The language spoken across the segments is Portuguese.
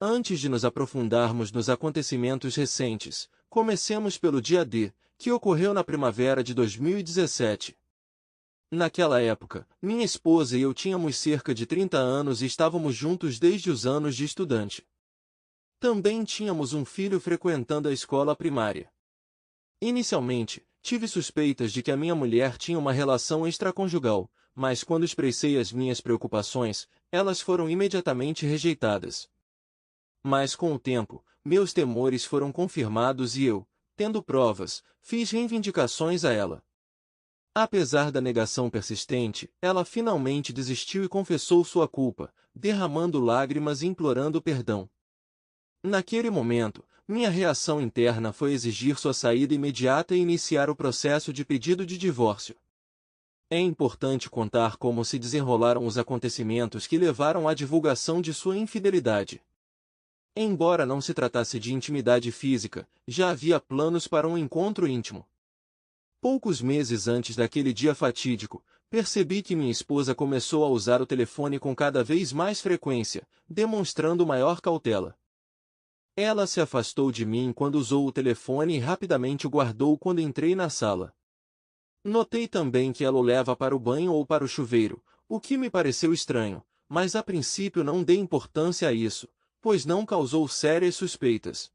Antes de nos aprofundarmos nos acontecimentos recentes, comecemos pelo dia D, que ocorreu na primavera de 2017. Naquela época, minha esposa e eu tínhamos cerca de 30 anos e estávamos juntos desde os anos de estudante. Também tínhamos um filho frequentando a escola primária. Inicialmente, tive suspeitas de que a minha mulher tinha uma relação extraconjugal, mas quando expressei as minhas preocupações, elas foram imediatamente rejeitadas. Mas com o tempo, meus temores foram confirmados e eu, tendo provas, fiz reivindicações a ela. Apesar da negação persistente, ela finalmente desistiu e confessou sua culpa, derramando lágrimas e implorando perdão. Naquele momento, minha reação interna foi exigir sua saída imediata e iniciar o processo de pedido de divórcio. É importante contar como se desenrolaram os acontecimentos que levaram à divulgação de sua infidelidade. Embora não se tratasse de intimidade física, já havia planos para um encontro íntimo. Poucos meses antes daquele dia fatídico, percebi que minha esposa começou a usar o telefone com cada vez mais frequência, demonstrando maior cautela. Ela se afastou de mim quando usou o telefone e rapidamente o guardou quando entrei na sala. Notei também que ela o leva para o banho ou para o chuveiro, o que me pareceu estranho, mas a princípio não dei importância a isso, pois não causou sérias suspeitas.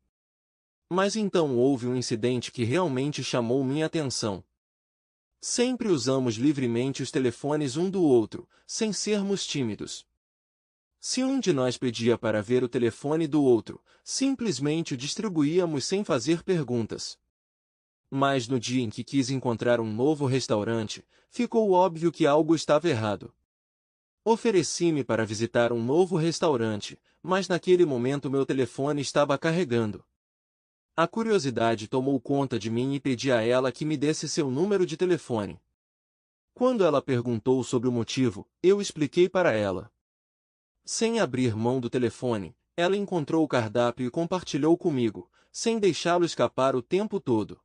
Mas então houve um incidente que realmente chamou minha atenção. Sempre usamos livremente os telefones um do outro, sem sermos tímidos. Se um de nós pedia para ver o telefone do outro, simplesmente o distribuíamos sem fazer perguntas. Mas no dia em que quis encontrar um novo restaurante, ficou óbvio que algo estava errado. Ofereci-me para visitar um novo restaurante, mas naquele momento meu telefone estava carregando. A curiosidade tomou conta de mim e pedi a ela que me desse seu número de telefone. Quando ela perguntou sobre o motivo, eu expliquei para ela. Sem abrir mão do telefone, ela encontrou o cardápio e compartilhou comigo, sem deixá-lo escapar o tempo todo.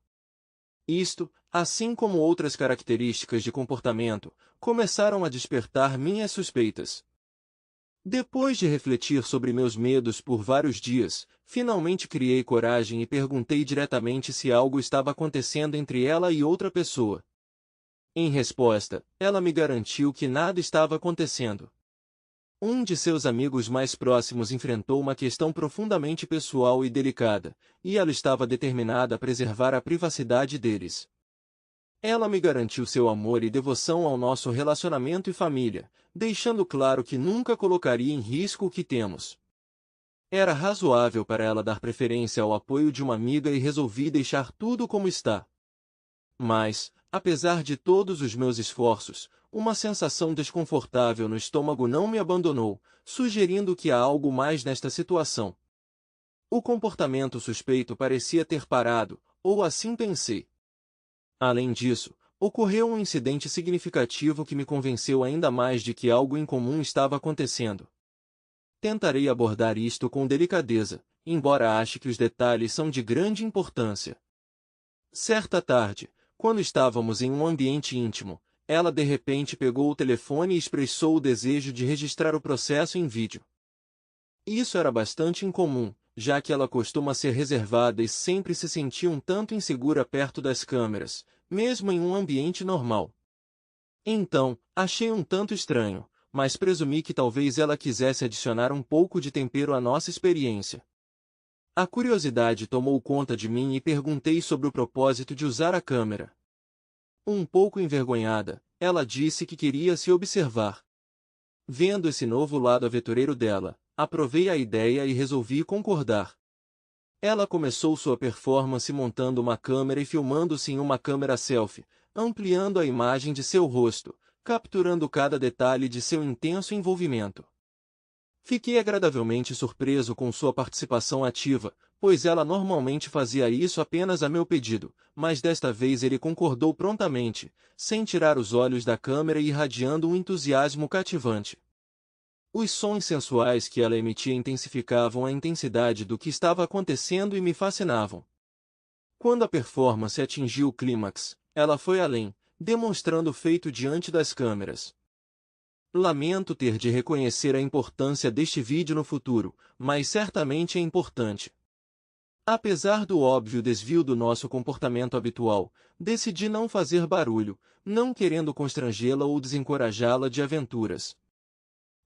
Isto, assim como outras características de comportamento, começaram a despertar minhas suspeitas. Depois de refletir sobre meus medos por vários dias, finalmente criei coragem e perguntei diretamente se algo estava acontecendo entre ela e outra pessoa. Em resposta, ela me garantiu que nada estava acontecendo. Um de seus amigos mais próximos enfrentou uma questão profundamente pessoal e delicada, e ela estava determinada a preservar a privacidade deles. Ela me garantiu seu amor e devoção ao nosso relacionamento e família, deixando claro que nunca colocaria em risco o que temos. Era razoável para ela dar preferência ao apoio de uma amiga e resolvi deixar tudo como está. Mas, apesar de todos os meus esforços, uma sensação desconfortável no estômago não me abandonou, sugerindo que há algo mais nesta situação. O comportamento suspeito parecia ter parado, ou assim pensei. Além disso, ocorreu um incidente significativo que me convenceu ainda mais de que algo incomum estava acontecendo. Tentarei abordar isto com delicadeza, embora ache que os detalhes são de grande importância. Certa tarde, quando estávamos em um ambiente íntimo, ela de repente pegou o telefone e expressou o desejo de registrar o processo em vídeo. Isso era bastante incomum, já que ela costuma ser reservada e sempre se sentia um tanto insegura perto das câmeras, mesmo em um ambiente normal. Então, achei um tanto estranho, mas presumi que talvez ela quisesse adicionar um pouco de tempero à nossa experiência. A curiosidade tomou conta de mim e perguntei sobre o propósito de usar a câmera. Um pouco envergonhada, ela disse que queria se observar. Vendo esse novo lado aventureiro dela, aprovei a ideia e resolvi concordar. Ela começou sua performance montando uma câmera e filmando-se em uma câmera selfie, ampliando a imagem de seu rosto, capturando cada detalhe de seu intenso envolvimento. Fiquei agradavelmente surpreso com sua participação ativa, pois ela normalmente fazia isso apenas a meu pedido, mas desta vez ele concordou prontamente, sem tirar os olhos da câmera e irradiando um entusiasmo cativante. Os sons sensuais que ela emitia intensificavam a intensidade do que estava acontecendo e me fascinavam. Quando a performance atingiu o clímax, ela foi além, demonstrando o feito diante das câmeras. Lamento ter de reconhecer a importância deste vídeo no futuro, mas certamente é importante. Apesar do óbvio desvio do nosso comportamento habitual, decidi não fazer barulho, não querendo constrangê-la ou desencorajá-la de aventuras.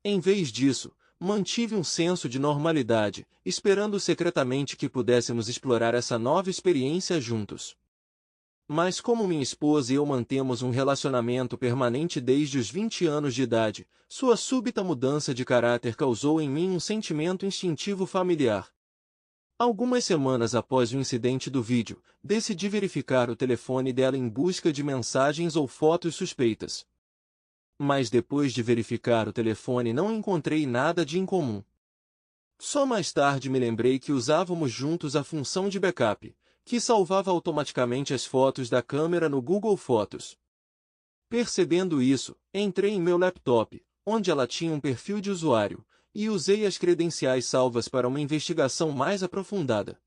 Em vez disso, mantive um senso de normalidade, esperando secretamente que pudéssemos explorar essa nova experiência juntos. Mas como minha esposa e eu mantemos um relacionamento permanente desde os 20 anos de idade, sua súbita mudança de caráter causou em mim um sentimento instintivo familiar. Algumas semanas após o incidente do vídeo, decidi verificar o telefone dela em busca de mensagens ou fotos suspeitas. Mas depois de verificar o telefone não encontrei nada de incomum. Só mais tarde me lembrei que usávamos juntos a função de backup, que salvava automaticamente as fotos da câmera no Google Fotos. Percebendo isso, entrei em meu laptop, onde ela tinha um perfil de usuário, e usei as credenciais salvas para uma investigação mais aprofundada.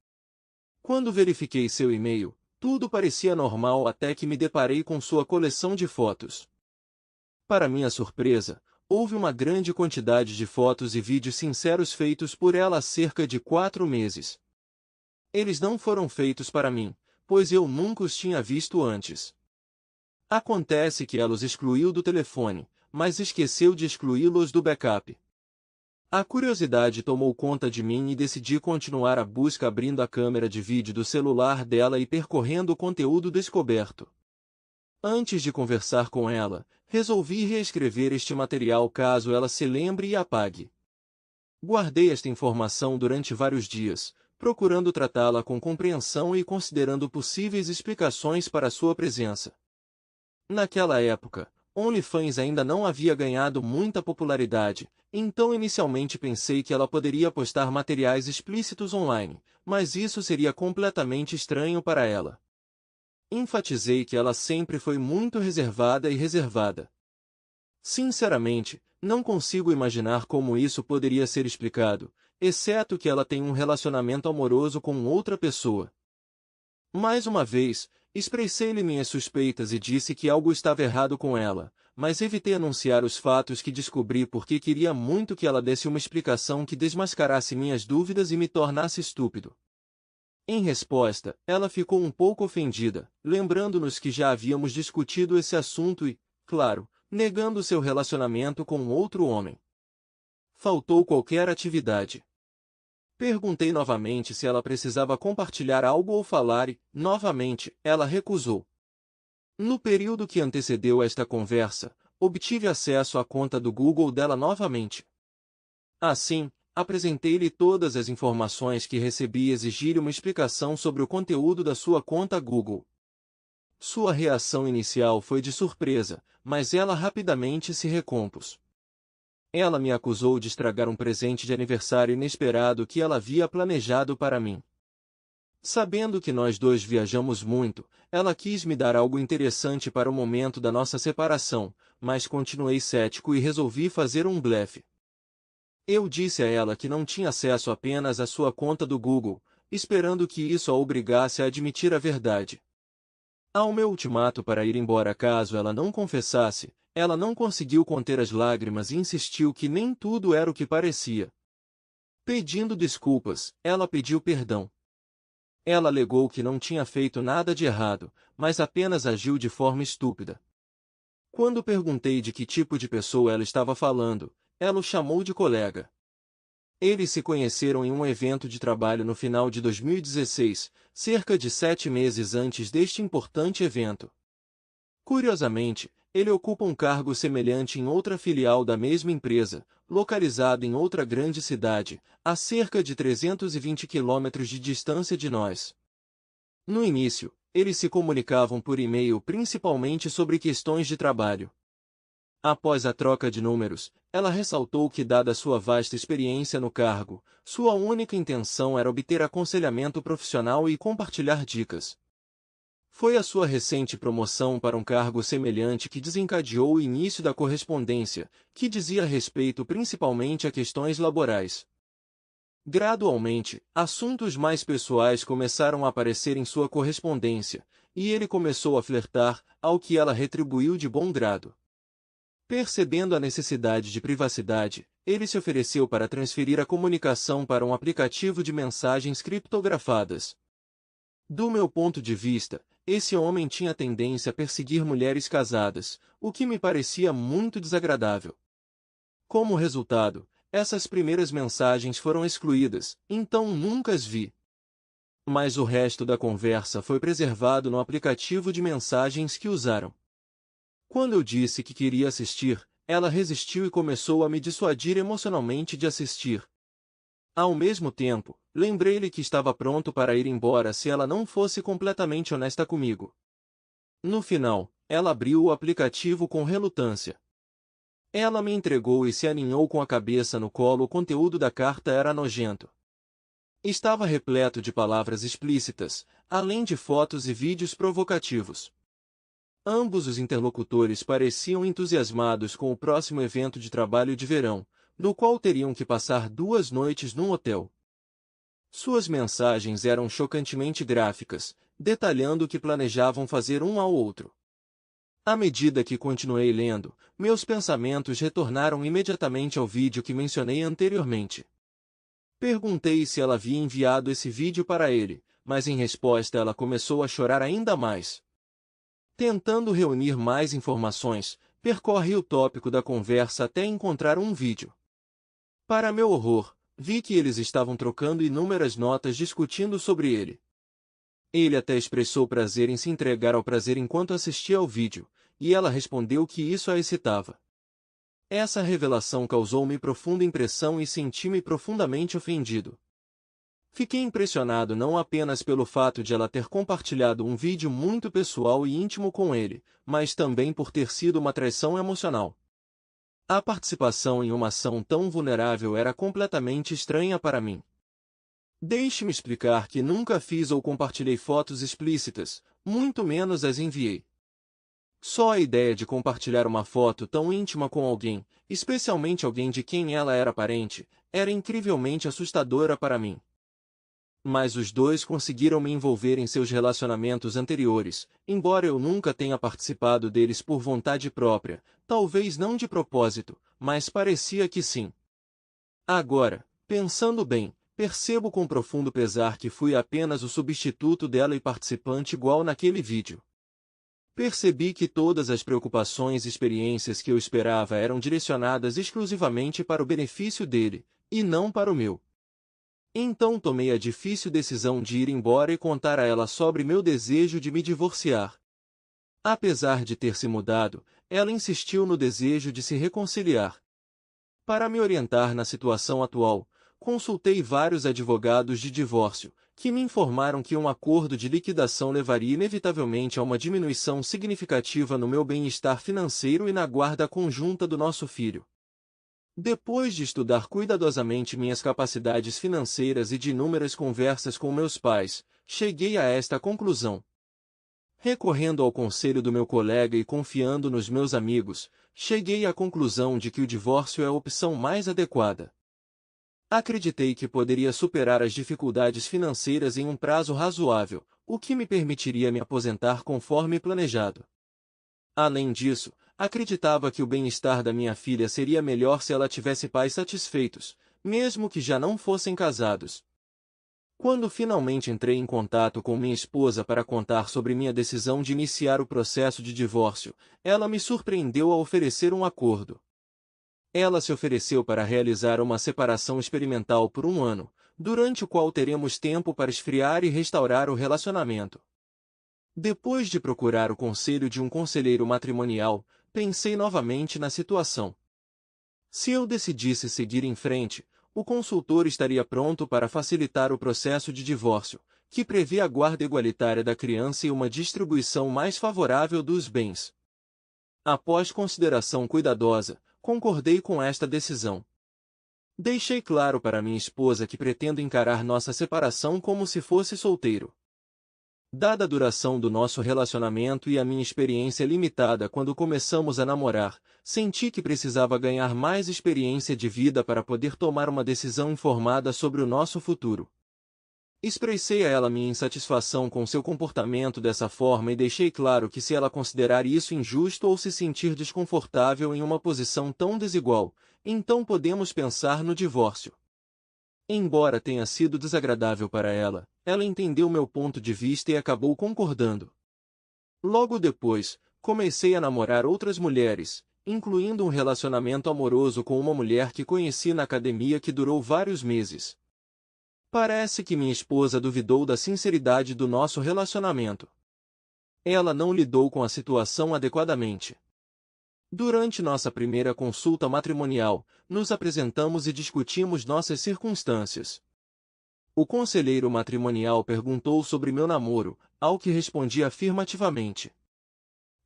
Quando verifiquei seu e-mail, tudo parecia normal até que me deparei com sua coleção de fotos. Para minha surpresa, houve uma grande quantidade de fotos e vídeos sinceros feitos por ela há cerca de 4 meses. Eles não foram feitos para mim, pois eu nunca os tinha visto antes. Acontece que ela os excluiu do telefone, mas esqueceu de excluí-los do backup. A curiosidade tomou conta de mim e decidi continuar a busca abrindo a câmera de vídeo do celular dela e percorrendo o conteúdo descoberto. Antes de conversar com ela, resolvi reescrever este material caso ela se lembre e apague. Guardei esta informação durante vários dias, procurando tratá-la com compreensão e considerando possíveis explicações para sua presença. Naquela época, OnlyFans ainda não havia ganhado muita popularidade, então inicialmente pensei que ela poderia postar materiais explícitos online, mas isso seria completamente estranho para ela. Enfatizei que ela sempre foi muito reservada e reservada. Sinceramente, não consigo imaginar como isso poderia ser explicado, exceto que ela tem um relacionamento amoroso com outra pessoa. Mais uma vez, expressei-lhe minhas suspeitas e disse que algo estava errado com ela, mas evitei anunciar os fatos que descobri porque queria muito que ela desse uma explicação que desmascarasse minhas dúvidas e me tornasse estúpido. Em resposta, ela ficou um pouco ofendida, lembrando-nos que já havíamos discutido esse assunto e, claro, negando seu relacionamento com outro homem. Faltou qualquer atividade. Perguntei novamente se ela precisava compartilhar algo ou falar e, novamente, ela recusou. No período que antecedeu esta conversa, obtive acesso à conta do Google dela novamente. Assim, apresentei-lhe todas as informações que recebi e exigi-lhe uma explicação sobre o conteúdo da sua conta Google. Sua reação inicial foi de surpresa, mas ela rapidamente se recompôs. Ela me acusou de estragar um presente de aniversário inesperado que ela havia planejado para mim. Sabendo que nós dois viajamos muito, ela quis me dar algo interessante para o momento da nossa separação, mas continuei cético e resolvi fazer um blefe. Eu disse a ela que não tinha acesso apenas à sua conta do Google, esperando que isso a obrigasse a admitir a verdade. Ao meu ultimato para ir embora caso ela não confessasse, ela não conseguiu conter as lágrimas e insistiu que nem tudo era o que parecia. Pedindo desculpas, ela pediu perdão. Ela alegou que não tinha feito nada de errado, mas apenas agiu de forma estúpida. Quando perguntei de que tipo de pessoa ela estava falando, ela o chamou de colega. Eles se conheceram em um evento de trabalho no final de 2016, cerca de 7 meses antes deste importante evento. Curiosamente, ele ocupa um cargo semelhante em outra filial da mesma empresa, localizado em outra grande cidade, a cerca de 320 quilômetros de distância de nós. No início, eles se comunicavam por e-mail principalmente sobre questões de trabalho. Após a troca de números, ela ressaltou que, dada sua vasta experiência no cargo, sua única intenção era obter aconselhamento profissional e compartilhar dicas. Foi a sua recente promoção para um cargo semelhante que desencadeou o início da correspondência, que dizia respeito principalmente a questões laborais. Gradualmente, assuntos mais pessoais começaram a aparecer em sua correspondência, e ele começou a flertar, ao que ela retribuiu de bom grado. Percebendo a necessidade de privacidade, ele se ofereceu para transferir a comunicação para um aplicativo de mensagens criptografadas. Do meu ponto de vista, esse homem tinha tendência a perseguir mulheres casadas, o que me parecia muito desagradável. Como resultado, essas primeiras mensagens foram excluídas, então nunca as vi. Mas o resto da conversa foi preservado no aplicativo de mensagens que usaram. Quando eu disse que queria assistir, ela resistiu e começou a me dissuadir emocionalmente de assistir. Ao mesmo tempo, lembrei-lhe que estava pronto para ir embora se ela não fosse completamente honesta comigo. No final, ela abriu o aplicativo com relutância. Ela me entregou e se aninhou com a cabeça no colo. O conteúdo da carta era nojento. Estava repleto de palavras explícitas, além de fotos e vídeos provocativos. Ambos os interlocutores pareciam entusiasmados com o próximo evento de trabalho de verão, no qual teriam que passar 2 noites num hotel. Suas mensagens eram chocantemente gráficas, detalhando o que planejavam fazer um ao outro. À medida que continuei lendo, meus pensamentos retornaram imediatamente ao vídeo que mencionei anteriormente. Perguntei se ela havia enviado esse vídeo para ele, mas em resposta ela começou a chorar ainda mais. Tentando reunir mais informações, percorri o tópico da conversa até encontrar um vídeo. Para meu horror, vi que eles estavam trocando inúmeras notas discutindo sobre ele. Ele até expressou prazer em se entregar ao prazer enquanto assistia ao vídeo, e ela respondeu que isso a excitava. Essa revelação causou-me profunda impressão e senti-me profundamente ofendido. Fiquei impressionado não apenas pelo fato de ela ter compartilhado um vídeo muito pessoal e íntimo com ele, mas também por ter sido uma traição emocional. A participação em uma ação tão vulnerável era completamente estranha para mim. Deixe-me explicar que nunca fiz ou compartilhei fotos explícitas, muito menos as enviei. Só a ideia de compartilhar uma foto tão íntima com alguém, especialmente alguém de quem ela era parente, era incrivelmente assustadora para mim. Mas os dois conseguiram me envolver em seus relacionamentos anteriores, embora eu nunca tenha participado deles por vontade própria, talvez não de propósito, mas parecia que sim. Agora, pensando bem, percebo com profundo pesar que fui apenas o substituto dela e participante igual naquele vídeo. Percebi que todas as preocupações e experiências que eu esperava eram direcionadas exclusivamente para o benefício dele, e não para o meu. Então tomei a difícil decisão de ir embora e contar a ela sobre meu desejo de me divorciar. Apesar de ter se mudado, ela insistiu no desejo de se reconciliar. Para me orientar na situação atual, consultei vários advogados de divórcio, que me informaram que um acordo de liquidação levaria inevitavelmente a uma diminuição significativa no meu bem-estar financeiro e na guarda conjunta do nosso filho. Depois de estudar cuidadosamente minhas capacidades financeiras e de inúmeras conversas com meus pais, cheguei a esta conclusão. Recorrendo ao conselho do meu colega e confiando nos meus amigos, cheguei à conclusão de que o divórcio é a opção mais adequada. Acreditei que poderia superar as dificuldades financeiras em um prazo razoável, o que me permitiria me aposentar conforme planejado. Além disso, acreditava que o bem-estar da minha filha seria melhor se ela tivesse pais satisfeitos, mesmo que já não fossem casados. Quando finalmente entrei em contato com minha esposa para contar sobre minha decisão de iniciar o processo de divórcio, ela me surpreendeu ao oferecer um acordo. Ela se ofereceu para realizar uma separação experimental por 1 ano, durante o qual teremos tempo para esfriar e restaurar o relacionamento. Depois de procurar o conselho de um conselheiro matrimonial, pensei novamente na situação. Se eu decidisse seguir em frente, o consultor estaria pronto para facilitar o processo de divórcio, que prevê a guarda igualitária da criança e uma distribuição mais favorável dos bens. Após consideração cuidadosa, concordei com esta decisão. Deixei claro para minha esposa que pretendo encarar nossa separação como se fosse solteiro. Dada a duração do nosso relacionamento e a minha experiência limitada quando começamos a namorar, senti que precisava ganhar mais experiência de vida para poder tomar uma decisão informada sobre o nosso futuro. Expressei a ela minha insatisfação com seu comportamento dessa forma e deixei claro que se ela considerar isso injusto ou se sentir desconfortável em uma posição tão desigual, então podemos pensar no divórcio. Embora tenha sido desagradável para ela, ela entendeu meu ponto de vista e acabou concordando. Logo depois, comecei a namorar outras mulheres, incluindo um relacionamento amoroso com uma mulher que conheci na academia que durou vários meses. Parece que minha esposa duvidou da sinceridade do nosso relacionamento. Ela não lidou com a situação adequadamente. Durante nossa primeira consulta matrimonial, nos apresentamos e discutimos nossas circunstâncias. O conselheiro matrimonial perguntou sobre meu namoro, ao que respondi afirmativamente.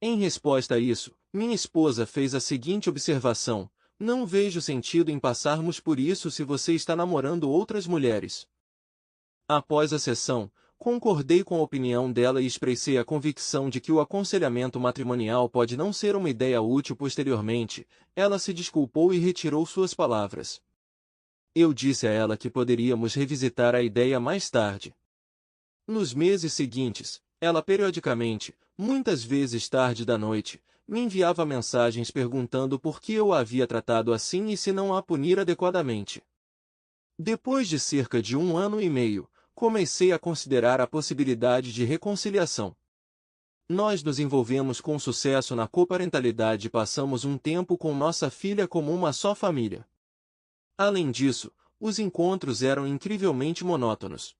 Em resposta a isso, minha esposa fez a seguinte observação: não vejo sentido em passarmos por isso se você está namorando outras mulheres. Após a sessão, concordei com a opinião dela e expressei a convicção de que o aconselhamento matrimonial pode não ser uma ideia útil posteriormente. Ela se desculpou e retirou suas palavras. Eu disse a ela que poderíamos revisitar a ideia mais tarde. Nos meses seguintes, ela periodicamente, muitas vezes tarde da noite, me enviava mensagens perguntando por que eu a havia tratado assim e se não a punir adequadamente. Depois de cerca de 1 ano e meio, comecei a considerar a possibilidade de reconciliação. Nós nos envolvemos com sucesso na coparentalidade e passamos um tempo com nossa filha como uma só família. Além disso, os encontros eram incrivelmente monótonos.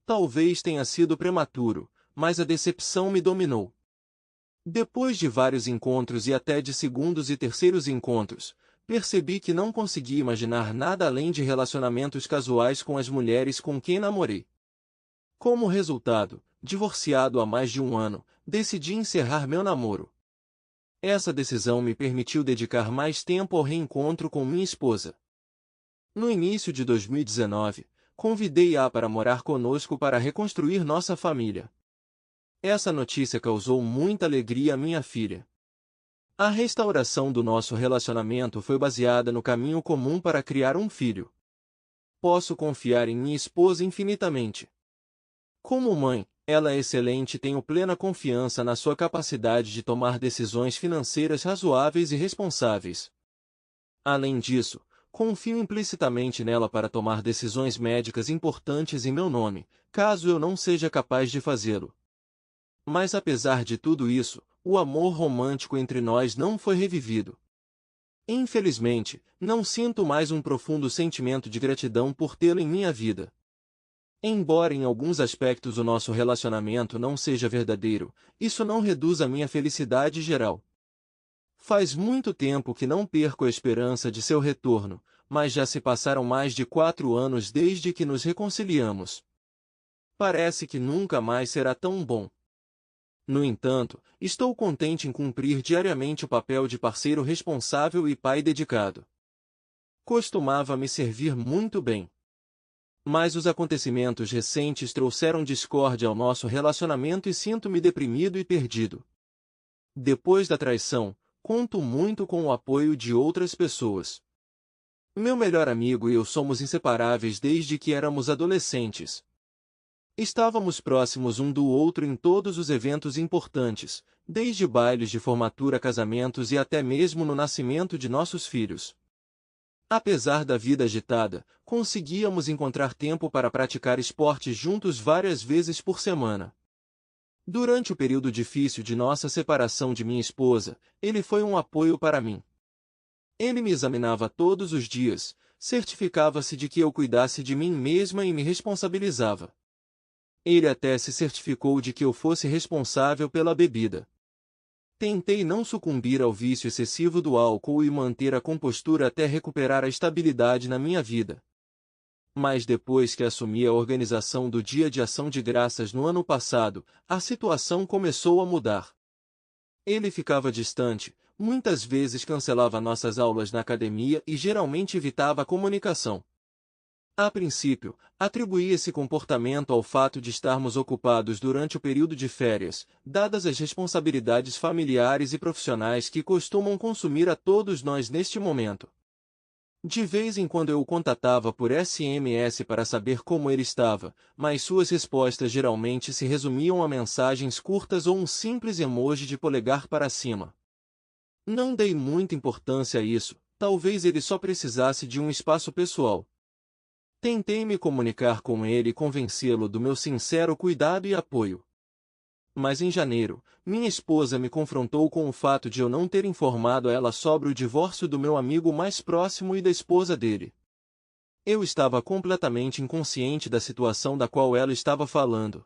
Talvez tenha sido prematuro, mas a decepção me dominou. Depois de vários encontros e até de segundos e terceiros encontros, percebi que não conseguia imaginar nada além de relacionamentos casuais com as mulheres com quem namorei. Como resultado, divorciado há mais de 1 ano, decidi encerrar meu namoro. Essa decisão me permitiu dedicar mais tempo ao reencontro com minha esposa. No início de 2019, convidei-a para morar conosco para reconstruir nossa família. Essa notícia causou muita alegria à minha filha. A restauração do nosso relacionamento foi baseada no caminho comum para criar um filho. Posso confiar em minha esposa infinitamente. Como mãe, ela é excelente e tenho plena confiança na sua capacidade de tomar decisões financeiras razoáveis e responsáveis. Além disso, confio implicitamente nela para tomar decisões médicas importantes em meu nome, caso eu não seja capaz de fazê-lo. Mas apesar de tudo isso, o amor romântico entre nós não foi revivido. Infelizmente, não sinto mais um profundo sentimento de gratidão por tê-lo em minha vida. Embora em alguns aspectos o nosso relacionamento não seja verdadeiro, isso não reduz a minha felicidade geral. Faz muito tempo que não perco a esperança de seu retorno, mas já se passaram mais de 4 anos desde que nos reconciliamos. Parece que nunca mais será tão bom. No entanto, estou contente em cumprir diariamente o papel de parceiro responsável e pai dedicado. Costumava me servir muito bem. Mas os acontecimentos recentes trouxeram discórdia ao nosso relacionamento e sinto-me deprimido e perdido. Depois da traição, conto muito com o apoio de outras pessoas. Meu melhor amigo e eu somos inseparáveis desde que éramos adolescentes. Estávamos próximos um do outro em todos os eventos importantes, desde bailes de formatura a casamentos e até mesmo no nascimento de nossos filhos. Apesar da vida agitada, conseguíamos encontrar tempo para praticar esportes juntos várias vezes por semana. Durante o período difícil de nossa separação de minha esposa, ele foi um apoio para mim. Ele me examinava todos os dias, certificava-se de que eu cuidasse de mim mesma e me responsabilizava. Ele até se certificou de que eu fosse responsável pela bebida. Tentei não sucumbir ao vício excessivo do álcool e manter a compostura até recuperar a estabilidade na minha vida. Mas depois que assumi a organização do Dia de Ação de Graças no ano passado, a situação começou a mudar. Ele ficava distante, muitas vezes cancelava nossas aulas na academia e geralmente evitava a comunicação. A princípio, atribuí esse comportamento ao fato de estarmos ocupados durante o período de férias, dadas as responsabilidades familiares e profissionais que costumam consumir a todos nós neste momento. De vez em quando eu o contatava por SMS para saber como ele estava, mas suas respostas geralmente se resumiam a mensagens curtas ou um simples emoji de polegar para cima. Não dei muita importância a isso, talvez ele só precisasse de um espaço pessoal. Tentei me comunicar com ele e convencê-lo do meu sincero cuidado e apoio. Mas em janeiro, minha esposa me confrontou com o fato de eu não ter informado a ela sobre o divórcio do meu amigo mais próximo e da esposa dele. Eu estava completamente inconsciente da situação da qual ela estava falando.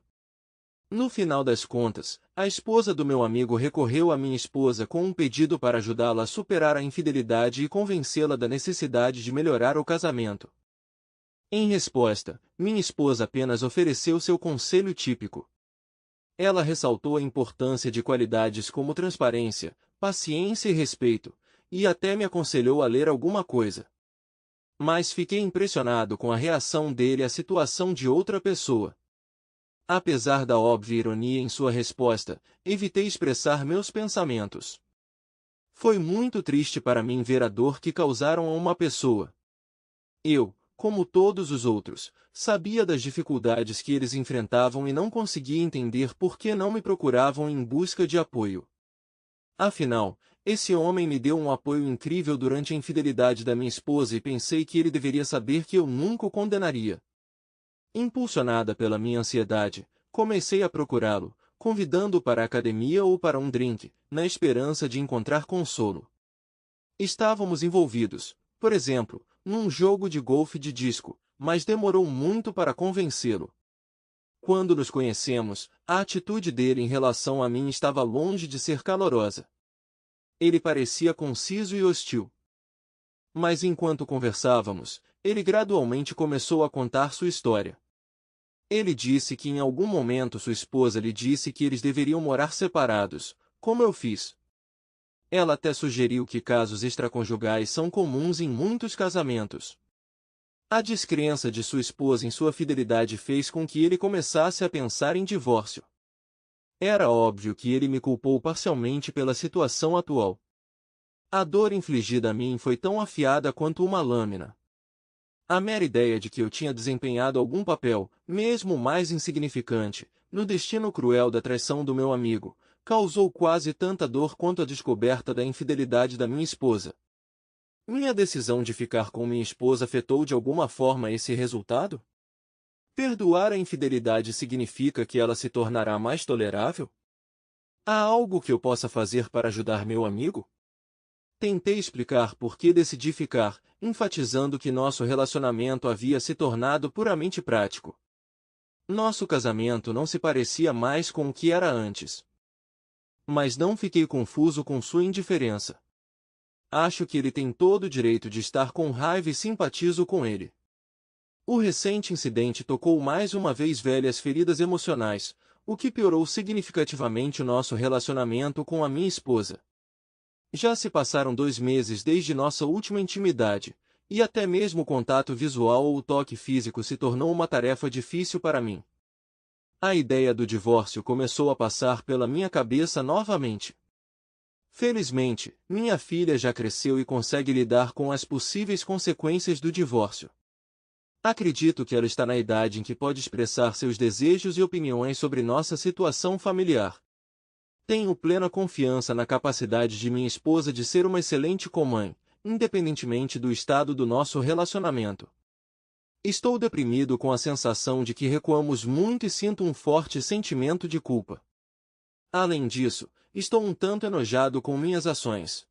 No final das contas, a esposa do meu amigo recorreu à minha esposa com um pedido para ajudá-la a superar a infidelidade e convencê-la da necessidade de melhorar o casamento. Em resposta, minha esposa apenas ofereceu seu conselho típico. Ela ressaltou a importância de qualidades como transparência, paciência e respeito, e até me aconselhou a ler alguma coisa. Mas fiquei impressionado com a reação dele à situação de outra pessoa. Apesar da óbvia ironia em sua resposta, evitei expressar meus pensamentos. Foi muito triste para mim ver a dor que causaram a uma pessoa. Eu, como todos os outros, sabia das dificuldades que eles enfrentavam e não conseguia entender por que não me procuravam em busca de apoio. Afinal, esse homem me deu um apoio incrível durante a infidelidade da minha esposa e pensei que ele deveria saber que eu nunca o condenaria. Impulsionada pela minha ansiedade, comecei a procurá-lo, convidando-o para a academia ou para um drink, na esperança de encontrar consolo. Estávamos envolvidos, por exemplo, num jogo de golfe de disco, mas demorou muito para convencê-lo. Quando nos conhecemos, a atitude dele em relação a mim estava longe de ser calorosa. Ele parecia conciso e hostil. Mas enquanto conversávamos, ele gradualmente começou a contar sua história. Ele disse que em algum momento sua esposa lhe disse que eles deveriam morar separados, como eu fiz. Ela até sugeriu que casos extraconjugais são comuns em muitos casamentos. A descrença de sua esposa em sua fidelidade fez com que ele começasse a pensar em divórcio. Era óbvio que ele me culpou parcialmente pela situação atual. A dor infligida a mim foi tão afiada quanto uma lâmina. A mera ideia de que eu tinha desempenhado algum papel, mesmo mais insignificante, no destino cruel da traição do meu amigo, causou quase tanta dor quanto a descoberta da infidelidade da minha esposa. Minha decisão de ficar com minha esposa afetou de alguma forma esse resultado? Perdoar a infidelidade significa que ela se tornará mais tolerável? Há algo que eu possa fazer para ajudar meu amigo? Tentei explicar por que decidi ficar, enfatizando que nosso relacionamento havia se tornado puramente prático. Nosso casamento não se parecia mais com o que era antes. Mas não fiquei confuso com sua indiferença. Acho que ele tem todo o direito de estar com raiva e simpatizo com ele. O recente incidente tocou mais uma vez velhas feridas emocionais, o que piorou significativamente o nosso relacionamento com a minha esposa. Já se passaram 2 meses desde nossa última intimidade, e até mesmo o contato visual ou o toque físico se tornou uma tarefa difícil para mim. A ideia do divórcio começou a passar pela minha cabeça novamente. Felizmente, minha filha já cresceu e consegue lidar com as possíveis consequências do divórcio. Acredito que ela está na idade em que pode expressar seus desejos e opiniões sobre nossa situação familiar. Tenho plena confiança na capacidade de minha esposa de ser uma excelente co-mãe, independentemente do estado do nosso relacionamento. Estou deprimido com a sensação de que recuamos muito e sinto um forte sentimento de culpa. Além disso, estou um tanto enojado com minhas ações.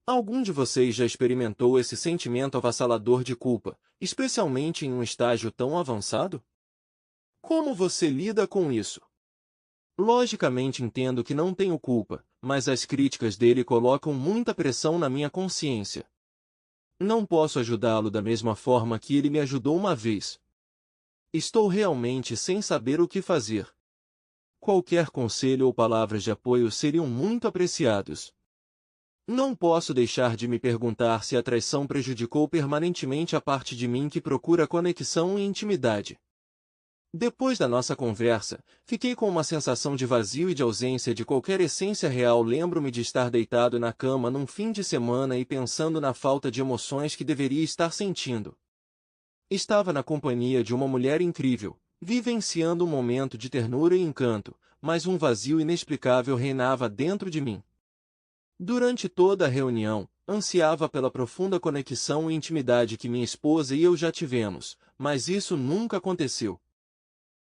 Algum de vocês já experimentou esse sentimento avassalador de culpa, especialmente em um estágio tão avançado? Como você lida com isso? Logicamente entendo que não tenho culpa, mas as críticas dele colocam muita pressão na minha consciência. Não posso ajudá-lo da mesma forma que ele me ajudou uma vez. Estou realmente sem saber o que fazer. Qualquer conselho ou palavras de apoio seriam muito apreciados. Não posso deixar de me perguntar se a traição prejudicou permanentemente a parte de mim que procura conexão e intimidade. Depois da nossa conversa, fiquei com uma sensação de vazio e de ausência de qualquer essência real. Lembro-me de estar deitado na cama num fim de semana e pensando na falta de emoções que deveria estar sentindo. Estava na companhia de uma mulher incrível, vivenciando um momento de ternura e encanto, mas um vazio inexplicável reinava dentro de mim. Durante toda a reunião, ansiava pela profunda conexão e intimidade que minha esposa e eu já tivemos, mas isso nunca aconteceu.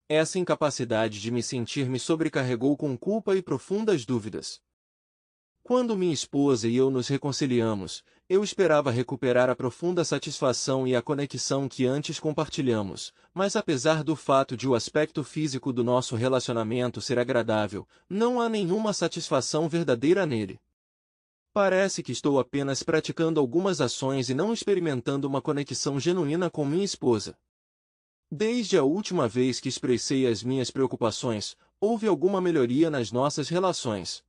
Essa incapacidade de me sentir me sobrecarregou com culpa e profundas dúvidas. Quando minha esposa e eu nos reconciliamos, eu esperava recuperar a profunda satisfação e a conexão que antes compartilhamos, mas apesar do fato de o aspecto físico do nosso relacionamento ser agradável, não há nenhuma satisfação verdadeira nele. Parece que estou apenas praticando algumas ações e não experimentando uma conexão genuína com minha esposa. Desde a última vez que expressei as minhas preocupações, houve alguma melhoria nas nossas relações.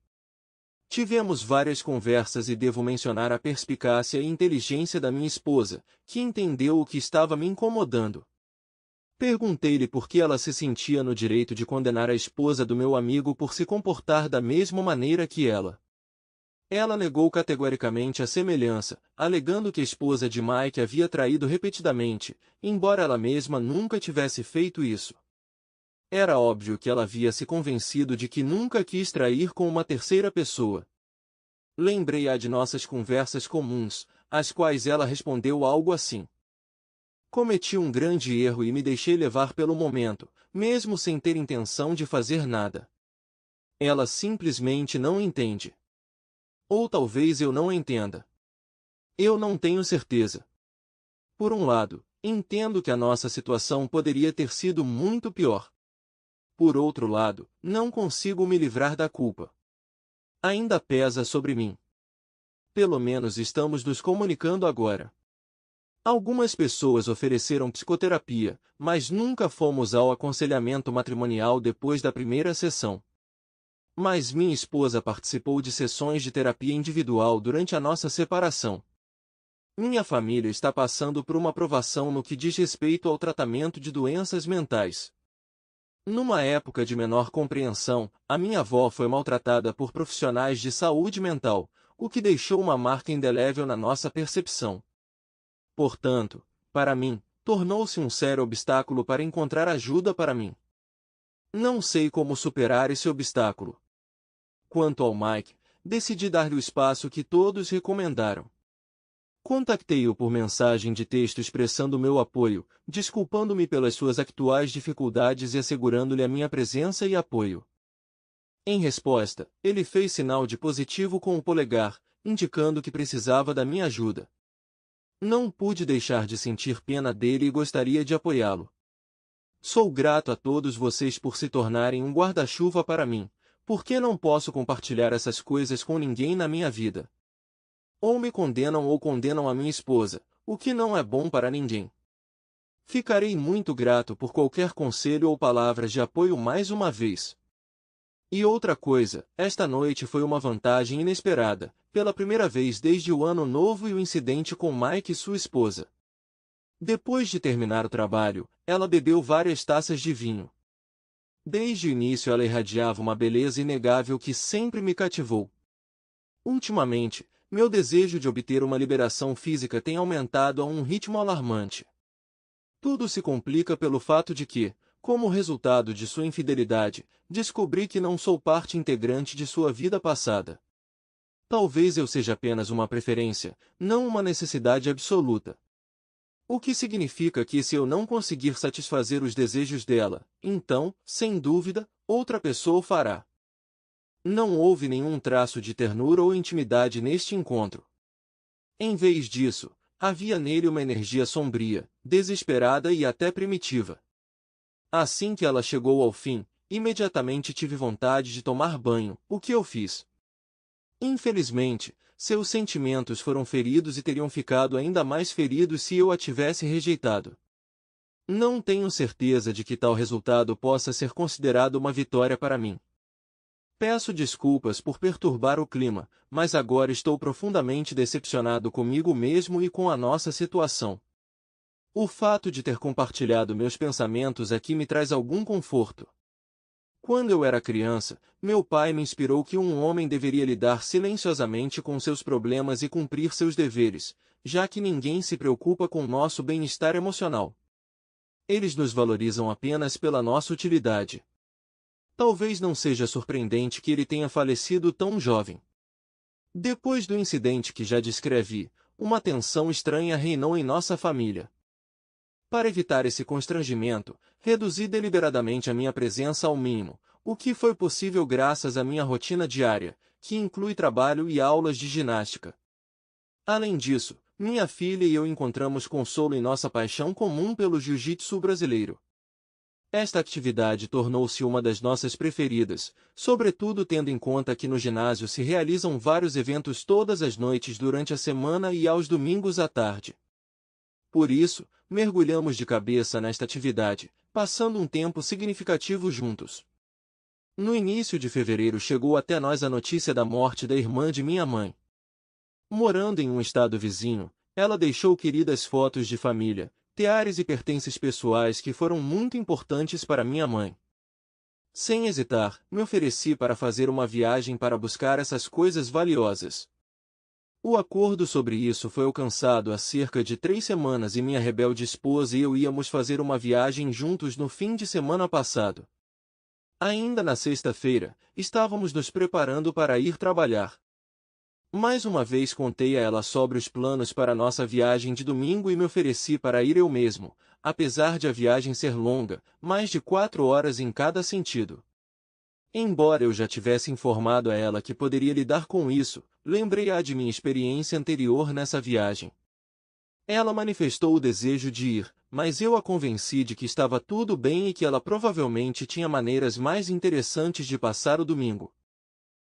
Tivemos várias conversas e devo mencionar a perspicácia e inteligência da minha esposa, que entendeu o que estava me incomodando. Perguntei-lhe por que ela se sentia no direito de condenar a esposa do meu amigo por se comportar da mesma maneira que ela. Ela negou categoricamente a semelhança, alegando que a esposa de Mike havia traído repetidamente, embora ela mesma nunca tivesse feito isso. Era óbvio que ela havia se convencido de que nunca quis trair com uma terceira pessoa. Lembrei-a de nossas conversas comuns, às quais ela respondeu algo assim: cometi um grande erro e me deixei levar pelo momento, mesmo sem ter intenção de fazer nada. Ela simplesmente não entende. Ou talvez eu não entenda. Eu não tenho certeza. Por um lado, entendo que a nossa situação poderia ter sido muito pior. Por outro lado, não consigo me livrar da culpa. Ainda pesa sobre mim. Pelo menos estamos nos comunicando agora. Algumas pessoas ofereceram psicoterapia, mas nunca fomos ao aconselhamento matrimonial depois da primeira sessão. Mas minha esposa participou de sessões de terapia individual durante a nossa separação. Minha família está passando por uma provação no que diz respeito ao tratamento de doenças mentais. Numa época de menor compreensão, a minha avó foi maltratada por profissionais de saúde mental, o que deixou uma marca indelével na nossa percepção. Portanto, para mim, tornou-se um sério obstáculo para encontrar ajuda para mim. Não sei como superar esse obstáculo. Quanto ao Mike, decidi dar-lhe o espaço que todos recomendaram. Contactei-o por mensagem de texto expressando meu apoio, desculpando-me pelas suas atuais dificuldades e assegurando-lhe a minha presença e apoio. Em resposta, ele fez sinal de positivo com o polegar, indicando que precisava da minha ajuda. Não pude deixar de sentir pena dele e gostaria de apoiá-lo. Sou grato a todos vocês por se tornarem um guarda-chuva para mim. Por que não posso compartilhar essas coisas com ninguém na minha vida? Ou me condenam ou condenam a minha esposa, o que não é bom para ninguém. Ficarei muito grato por qualquer conselho ou palavras de apoio mais uma vez. E outra coisa, esta noite foi uma vantagem inesperada, pela primeira vez desde o ano novo e o incidente com Mike e sua esposa. Depois de terminar o trabalho, ela bebeu várias taças de vinho. Desde o início ela irradiava uma beleza inegável que sempre me cativou. Ultimamente, meu desejo de obter uma liberação física tem aumentado a um ritmo alarmante. Tudo se complica pelo fato de que, como resultado de sua infidelidade, descobri que não sou parte integrante de sua vida passada. Talvez eu seja apenas uma preferência, não uma necessidade absoluta. O que significa que se eu não conseguir satisfazer os desejos dela, então, sem dúvida, outra pessoa o fará. Não houve nenhum traço de ternura ou intimidade neste encontro. Em vez disso, havia nele uma energia sombria, desesperada e até primitiva. Assim que ela chegou ao fim, imediatamente tive vontade de tomar banho, o que eu fiz. Infelizmente, seus sentimentos foram feridos e teriam ficado ainda mais feridos se eu a tivesse rejeitado. Não tenho certeza de que tal resultado possa ser considerado uma vitória para mim. Peço desculpas por perturbar o clima, mas agora estou profundamente decepcionado comigo mesmo e com a nossa situação. O fato de ter compartilhado meus pensamentos aqui me traz algum conforto. Quando eu era criança, meu pai me inspirou que um homem deveria lidar silenciosamente com seus problemas e cumprir seus deveres, já que ninguém se preocupa com nosso bem-estar emocional. Eles nos valorizam apenas pela nossa utilidade. Talvez não seja surpreendente que ele tenha falecido tão jovem. Depois do incidente que já descrevi, uma tensão estranha reinou em nossa família. Para evitar esse constrangimento, reduzi deliberadamente a minha presença ao mínimo, o que foi possível graças à minha rotina diária, que inclui trabalho e aulas de ginástica. Além disso, minha filha e eu encontramos consolo em nossa paixão comum pelo jiu-jitsu brasileiro. Esta atividade tornou-se uma das nossas preferidas, sobretudo tendo em conta que no ginásio se realizam vários eventos todas as noites durante a semana e aos domingos à tarde. Por isso, mergulhamos de cabeça nesta atividade, passando um tempo significativo juntos. No início de fevereiro chegou até nós a notícia da morte da irmã de minha mãe. Morando em um estado vizinho, ela deixou queridas fotos de família, teares e pertences pessoais que foram muito importantes para minha mãe. Sem hesitar, me ofereci para fazer uma viagem para buscar essas coisas valiosas. O acordo sobre isso foi alcançado há cerca de 3 semanas e minha rebelde esposa e eu íamos fazer uma viagem juntos no fim de semana passado. Ainda na sexta-feira, estávamos nos preparando para ir trabalhar. Mais uma vez contei a ela sobre os planos para nossa viagem de domingo e me ofereci para ir eu mesmo, apesar de a viagem ser longa, mais de 4 horas em cada sentido. Embora eu já tivesse informado a ela que poderia lidar com isso, lembrei-a de minha experiência anterior nessa viagem. Ela manifestou o desejo de ir, mas eu a convenci de que estava tudo bem e que ela provavelmente tinha maneiras mais interessantes de passar o domingo.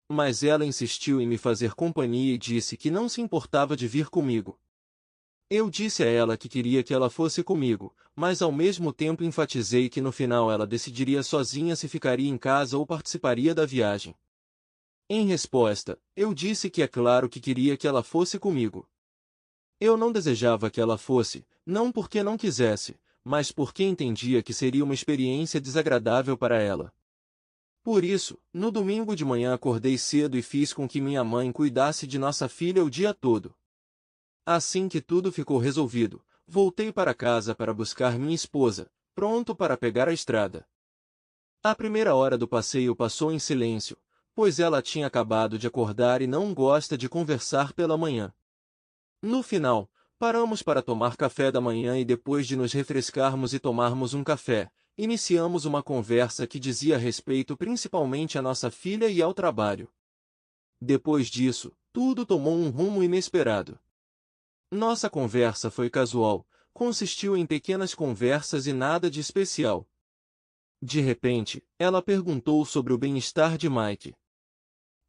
Mas ela insistiu em me fazer companhia e disse que não se importava de vir comigo. Eu disse a ela que queria que ela fosse comigo, mas ao mesmo tempo enfatizei que no final ela decidiria sozinha se ficaria em casa ou participaria da viagem. Em resposta, eu disse que é claro que queria que ela fosse comigo. Eu não desejava que ela fosse, não porque não quisesse, mas porque entendia que seria uma experiência desagradável para ela. Por isso, no domingo de manhã acordei cedo e fiz com que minha mãe cuidasse de nossa filha o dia todo. Assim que tudo ficou resolvido, voltei para casa para buscar minha esposa, pronto para pegar a estrada. A primeira hora do passeio passou em silêncio, pois ela tinha acabado de acordar e não gosta de conversar pela manhã. No final, paramos para tomar café da manhã e depois de nos refrescarmos e tomarmos um café, iniciamos uma conversa que dizia respeito principalmente à nossa filha e ao trabalho. Depois disso, tudo tomou um rumo inesperado. Nossa conversa foi casual, consistiu em pequenas conversas e nada de especial. De repente, ela perguntou sobre o bem-estar de Mike.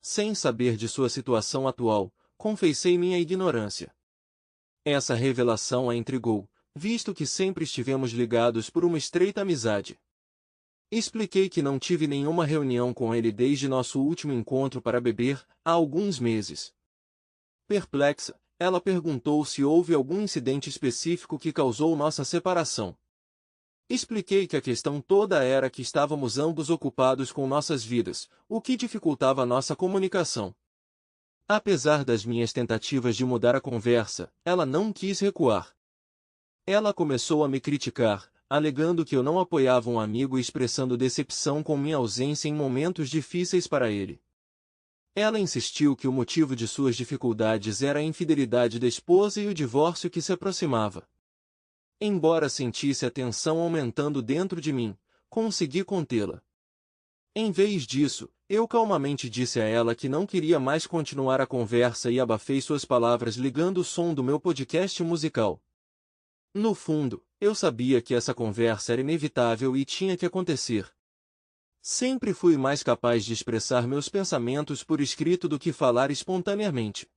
Sem saber de sua situação atual, confessei minha ignorância. Essa revelação a intrigou, visto que sempre estivemos ligados por uma estreita amizade. Expliquei que não tive nenhuma reunião com ele desde nosso último encontro para beber, há alguns meses. Perplexa, ela perguntou se houve algum incidente específico que causou nossa separação. Expliquei que a questão toda era que estávamos ambos ocupados com nossas vidas, o que dificultava nossa comunicação. Apesar das minhas tentativas de mudar a conversa, ela não quis recuar. Ela começou a me criticar, alegando que eu não apoiava um amigo e expressando decepção com minha ausência em momentos difíceis para ele. Ela insistiu que o motivo de suas dificuldades era a infidelidade da esposa e o divórcio que se aproximava. Embora sentisse a tensão aumentando dentro de mim, consegui contê-la. Em vez disso, eu calmamente disse a ela que não queria mais continuar a conversa e abafei suas palavras ligando o som do meu podcast musical. No fundo, eu sabia que essa conversa era inevitável e tinha que acontecer. Sempre fui mais capaz de expressar meus pensamentos por escrito do que falar espontaneamente.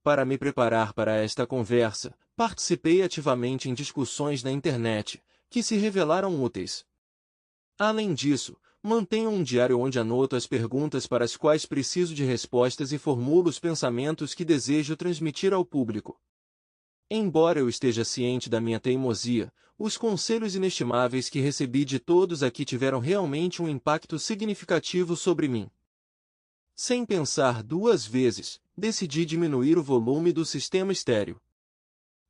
Para me preparar para esta conversa, participei ativamente em discussões na internet, que se revelaram úteis. Além disso, mantenho um diário onde anoto as perguntas para as quais preciso de respostas e formulo os pensamentos que desejo transmitir ao público. Embora eu esteja ciente da minha teimosia, os conselhos inestimáveis que recebi de todos aqui tiveram realmente um impacto significativo sobre mim. Sem pensar duas vezes, decidi diminuir o volume do sistema estéreo.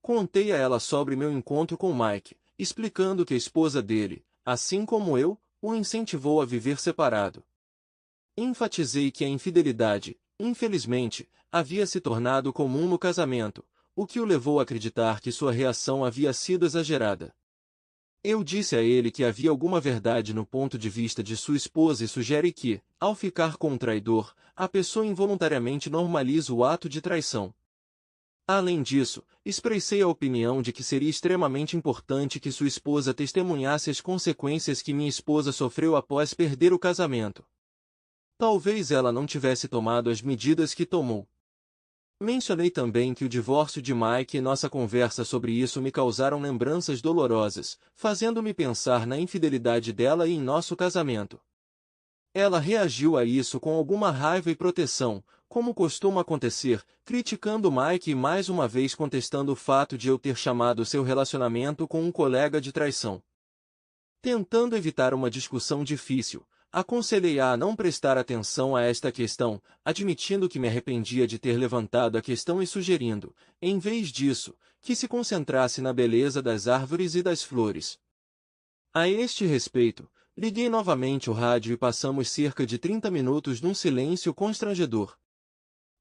Contei a ela sobre meu encontro com Mike, explicando que a esposa dele, assim como eu, o incentivou a viver separado. Enfatizei que a infidelidade, infelizmente, havia se tornado comum no casamento, o que o levou a acreditar que sua reação havia sido exagerada. Eu disse a ele que havia alguma verdade no ponto de vista de sua esposa e sugere que, ao ficar com um traidor, a pessoa involuntariamente normaliza o ato de traição. Além disso, expressei a opinião de que seria extremamente importante que sua esposa testemunhasse as consequências que minha esposa sofreu após perder o casamento. Talvez ela não tivesse tomado as medidas que tomou. Mencionei também que o divórcio de Mike e nossa conversa sobre isso me causaram lembranças dolorosas, fazendo-me pensar na infidelidade dela e em nosso casamento. Ela reagiu a isso com alguma raiva e proteção, como costuma acontecer, criticando Mike e mais uma vez contestando o fato de eu ter chamado seu relacionamento com um colega de traição. Tentando evitar uma discussão difícil, aconselhei-a a não prestar atenção a esta questão, admitindo que me arrependia de ter levantado a questão e sugerindo, em vez disso, que se concentrasse na beleza das árvores e das flores. A este respeito, liguei novamente o rádio e passamos cerca de 30 minutos num silêncio constrangedor.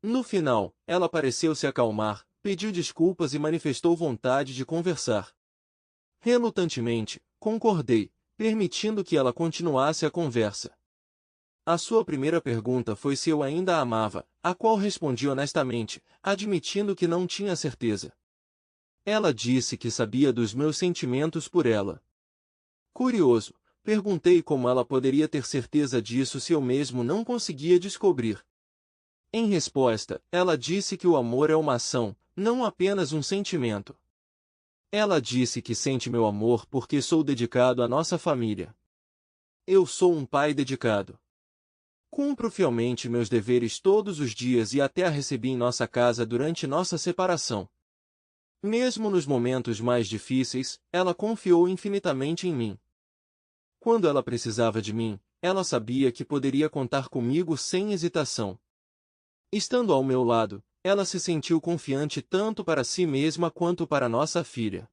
No final, ela pareceu se acalmar, pediu desculpas e manifestou vontade de conversar. Relutantemente, concordei, permitindo que ela continuasse a conversa. A sua primeira pergunta foi se eu ainda a amava, a qual respondi honestamente, admitindo que não tinha certeza. Ela disse que sabia dos meus sentimentos por ela. Curioso, perguntei como ela poderia ter certeza disso se eu mesmo não conseguia descobrir. Em resposta, ela disse que o amor é uma ação, não apenas um sentimento. Ela disse que sente meu amor porque sou dedicado à nossa família. Eu sou um pai dedicado. Cumpro fielmente meus deveres todos os dias e até a recebi em nossa casa durante nossa separação. Mesmo nos momentos mais difíceis, ela confiou infinitamente em mim. Quando ela precisava de mim, ela sabia que poderia contar comigo sem hesitação. Estando ao meu lado, ela se sentiu confiante tanto para si mesma quanto para nossa filha.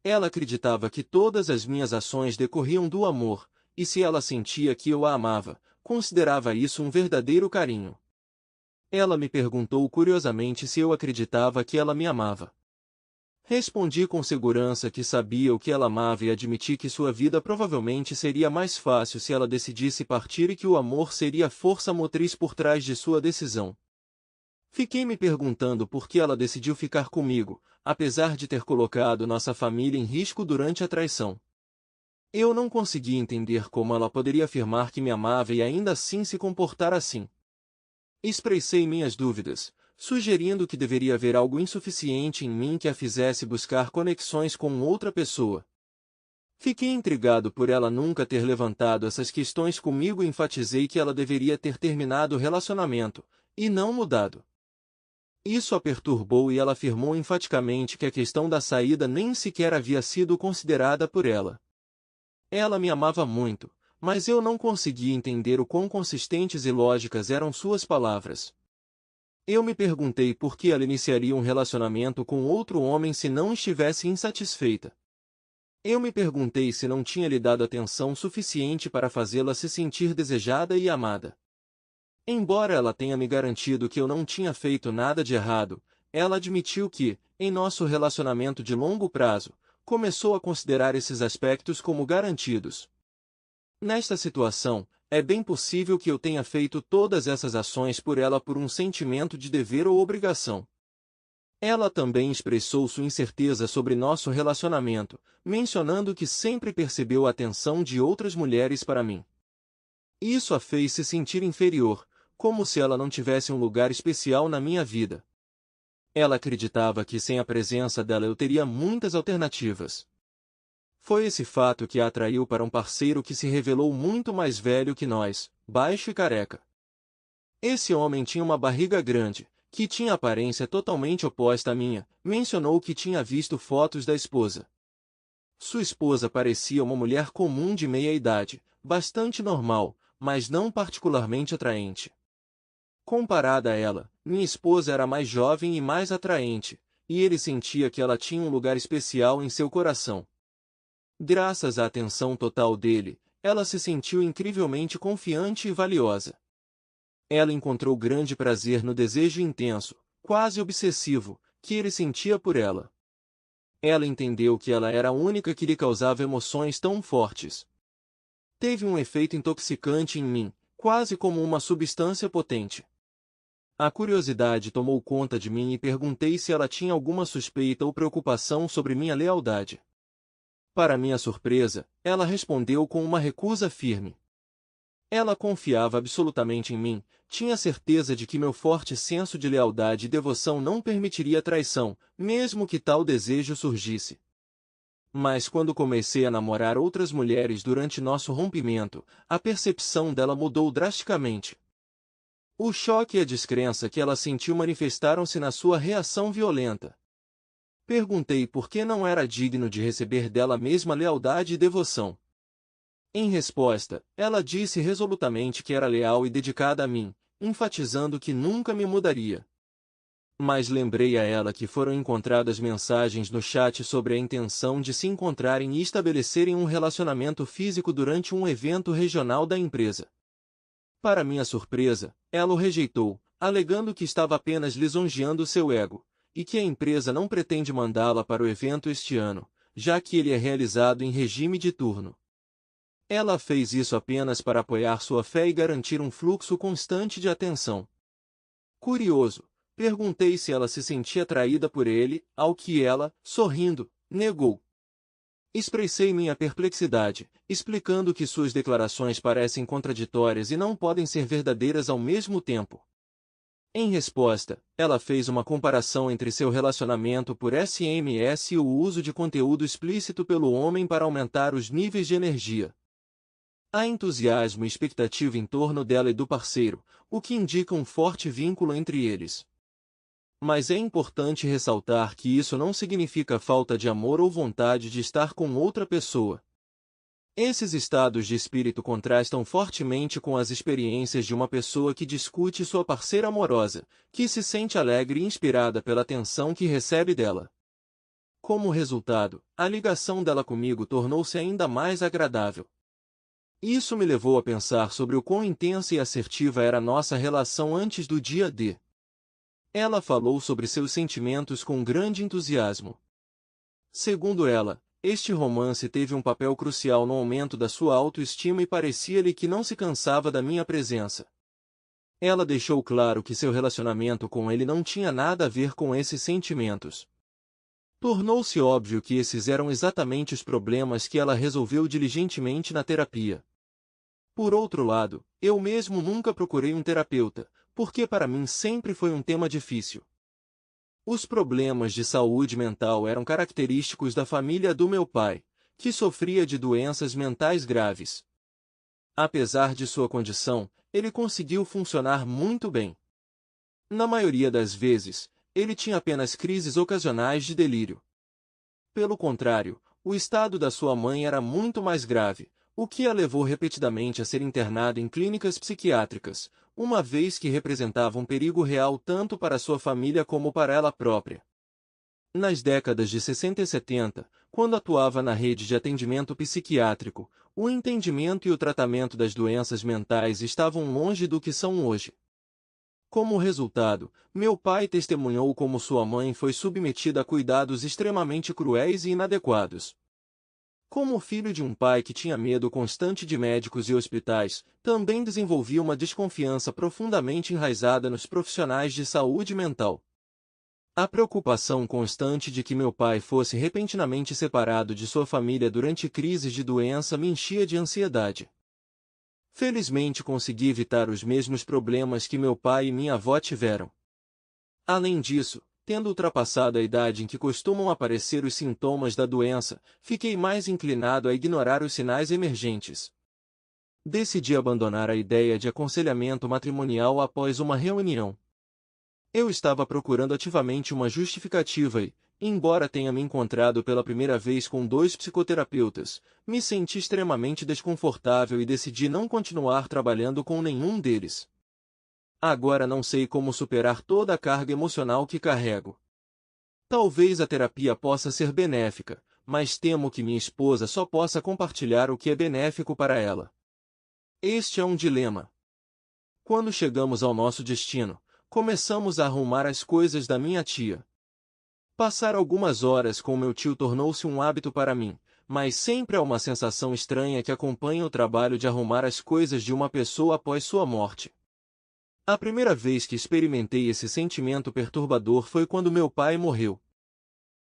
Ela acreditava que todas as minhas ações decorriam do amor, e se ela sentia que eu a amava, considerava isso um verdadeiro carinho. Ela me perguntou curiosamente se eu acreditava que ela me amava. Respondi com segurança que sabia o que ela amava e admiti que sua vida provavelmente seria mais fácil se ela decidisse partir e que o amor seria a força motriz por trás de sua decisão. Fiquei me perguntando por que ela decidiu ficar comigo, apesar de ter colocado nossa família em risco durante a traição. Eu não conseguia entender como ela poderia afirmar que me amava e ainda assim se comportar assim. Expressei minhas dúvidas, sugerindo que deveria haver algo insuficiente em mim que a fizesse buscar conexões com outra pessoa. Fiquei intrigado por ela nunca ter levantado essas questões comigo e enfatizei que ela deveria ter terminado o relacionamento, e não mudado. Isso a perturbou e ela afirmou enfaticamente que a questão da saída nem sequer havia sido considerada por ela. Ela me amava muito, mas eu não conseguia entender o quão consistentes e lógicas eram suas palavras. Eu me perguntei por que ela iniciaria um relacionamento com outro homem se não estivesse insatisfeita. Eu me perguntei se não tinha lhe dado atenção suficiente para fazê-la se sentir desejada e amada. Embora ela tenha me garantido que eu não tinha feito nada de errado, ela admitiu que, em nosso relacionamento de longo prazo, começou a considerar esses aspectos como garantidos. Nesta situação, é bem possível que eu tenha feito todas essas ações por ela por um sentimento de dever ou obrigação. Ela também expressou sua incerteza sobre nosso relacionamento, mencionando que sempre percebeu a atenção de outras mulheres para mim. Isso a fez se sentir inferior, como se ela não tivesse um lugar especial na minha vida. Ela acreditava que sem a presença dela eu teria muitas alternativas. Foi esse fato que a atraiu para um parceiro que se revelou muito mais velho que nós, baixo e careca. Esse homem tinha uma barriga grande, que tinha aparência totalmente oposta à minha, mencionou que tinha visto fotos da esposa. Sua esposa parecia uma mulher comum de meia idade, bastante normal, mas não particularmente atraente. Comparada a ela, minha esposa era mais jovem e mais atraente, e ele sentia que ela tinha um lugar especial em seu coração. Graças à atenção total dele, ela se sentiu incrivelmente confiante e valiosa. Ela encontrou grande prazer no desejo intenso, quase obsessivo, que ele sentia por ela. Ela entendeu que ela era a única que lhe causava emoções tão fortes. Teve um efeito intoxicante em mim, quase como uma substância potente. A curiosidade tomou conta de mim e perguntei se ela tinha alguma suspeita ou preocupação sobre minha lealdade. Para minha surpresa, ela respondeu com uma recusa firme. Ela confiava absolutamente em mim, tinha certeza de que meu forte senso de lealdade e devoção não permitiria traição, mesmo que tal desejo surgisse. Mas quando comecei a namorar outras mulheres durante nosso rompimento, a percepção dela mudou drasticamente. O choque e a descrença que ela sentiu manifestaram-se na sua reação violenta. Perguntei por que não era digno de receber dela a mesma lealdade e devoção. Em resposta, ela disse resolutamente que era leal e dedicada a mim, enfatizando que nunca me mudaria. Mas lembrei a ela que foram encontradas mensagens no chat sobre a intenção de se encontrarem e estabelecerem um relacionamento físico durante um evento regional da empresa. Para minha surpresa, ela o rejeitou, alegando que estava apenas lisonjeando seu ego, e que a empresa não pretende mandá-la para o evento este ano, já que ele é realizado em regime de turno. Ela fez isso apenas para apoiar sua fé e garantir um fluxo constante de atenção. Curioso, perguntei se ela se sentia atraída por ele, ao que ela, sorrindo, negou. Expressei minha perplexidade, explicando que suas declarações parecem contraditórias e não podem ser verdadeiras ao mesmo tempo. Em resposta, ela fez uma comparação entre seu relacionamento por SMS e o uso de conteúdo explícito pelo homem para aumentar os níveis de energia. Há entusiasmo e expectativa em torno dela e do parceiro, o que indica um forte vínculo entre eles. Mas é importante ressaltar que isso não significa falta de amor ou vontade de estar com outra pessoa. Esses estados de espírito contrastam fortemente com as experiências de uma pessoa que discute sua parceira amorosa, que se sente alegre e inspirada pela atenção que recebe dela. Como resultado, a ligação dela comigo tornou-se ainda mais agradável. Isso me levou a pensar sobre o quão intensa e assertiva era nossa relação antes do dia D. Ela falou sobre seus sentimentos com grande entusiasmo. Segundo ela, este romance teve um papel crucial no aumento da sua autoestima e parecia-lhe que não se cansava da minha presença. Ela deixou claro que seu relacionamento com ele não tinha nada a ver com esses sentimentos. Tornou-se óbvio que esses eram exatamente os problemas que ela resolveu diligentemente na terapia. Por outro lado, eu mesmo nunca procurei um terapeuta, porque para mim sempre foi um tema difícil. Os problemas de saúde mental eram característicos da família do meu pai, que sofria de doenças mentais graves. Apesar de sua condição, ele conseguiu funcionar muito bem. Na maioria das vezes, ele tinha apenas crises ocasionais de delírio. Pelo contrário, o estado da sua mãe era muito mais grave, o que a levou repetidamente a ser internada em clínicas psiquiátricas, uma vez que representava um perigo real tanto para sua família como para ela própria. Nas décadas de 60 e 70, quando atuava na rede de atendimento psiquiátrico, o entendimento e o tratamento das doenças mentais estavam longe do que são hoje. Como resultado, meu pai testemunhou como sua mãe foi submetida a cuidados extremamente cruéis e inadequados. Como filho de um pai que tinha medo constante de médicos e hospitais, também desenvolvia uma desconfiança profundamente enraizada nos profissionais de saúde mental. A preocupação constante de que meu pai fosse repentinamente separado de sua família durante crises de doença me enchia de ansiedade. Felizmente consegui evitar os mesmos problemas que meu pai e minha avó tiveram. Além disso, tendo ultrapassado a idade em que costumam aparecer os sintomas da doença, fiquei mais inclinado a ignorar os sinais emergentes. Decidi abandonar a ideia de aconselhamento matrimonial após uma reunião. Eu estava procurando ativamente uma justificativa e, embora tenha me encontrado pela primeira vez com 2 psicoterapeutas, me senti extremamente desconfortável e decidi não continuar trabalhando com nenhum deles. Agora não sei como superar toda a carga emocional que carrego. Talvez a terapia possa ser benéfica, mas temo que minha esposa só possa compartilhar o que é benéfico para ela. Este é um dilema. Quando chegamos ao nosso destino, começamos a arrumar as coisas da minha tia. Passar algumas horas com meu tio tornou-se um hábito para mim, mas sempre há uma sensação estranha que acompanha o trabalho de arrumar as coisas de uma pessoa após sua morte. A primeira vez que experimentei esse sentimento perturbador foi quando meu pai morreu.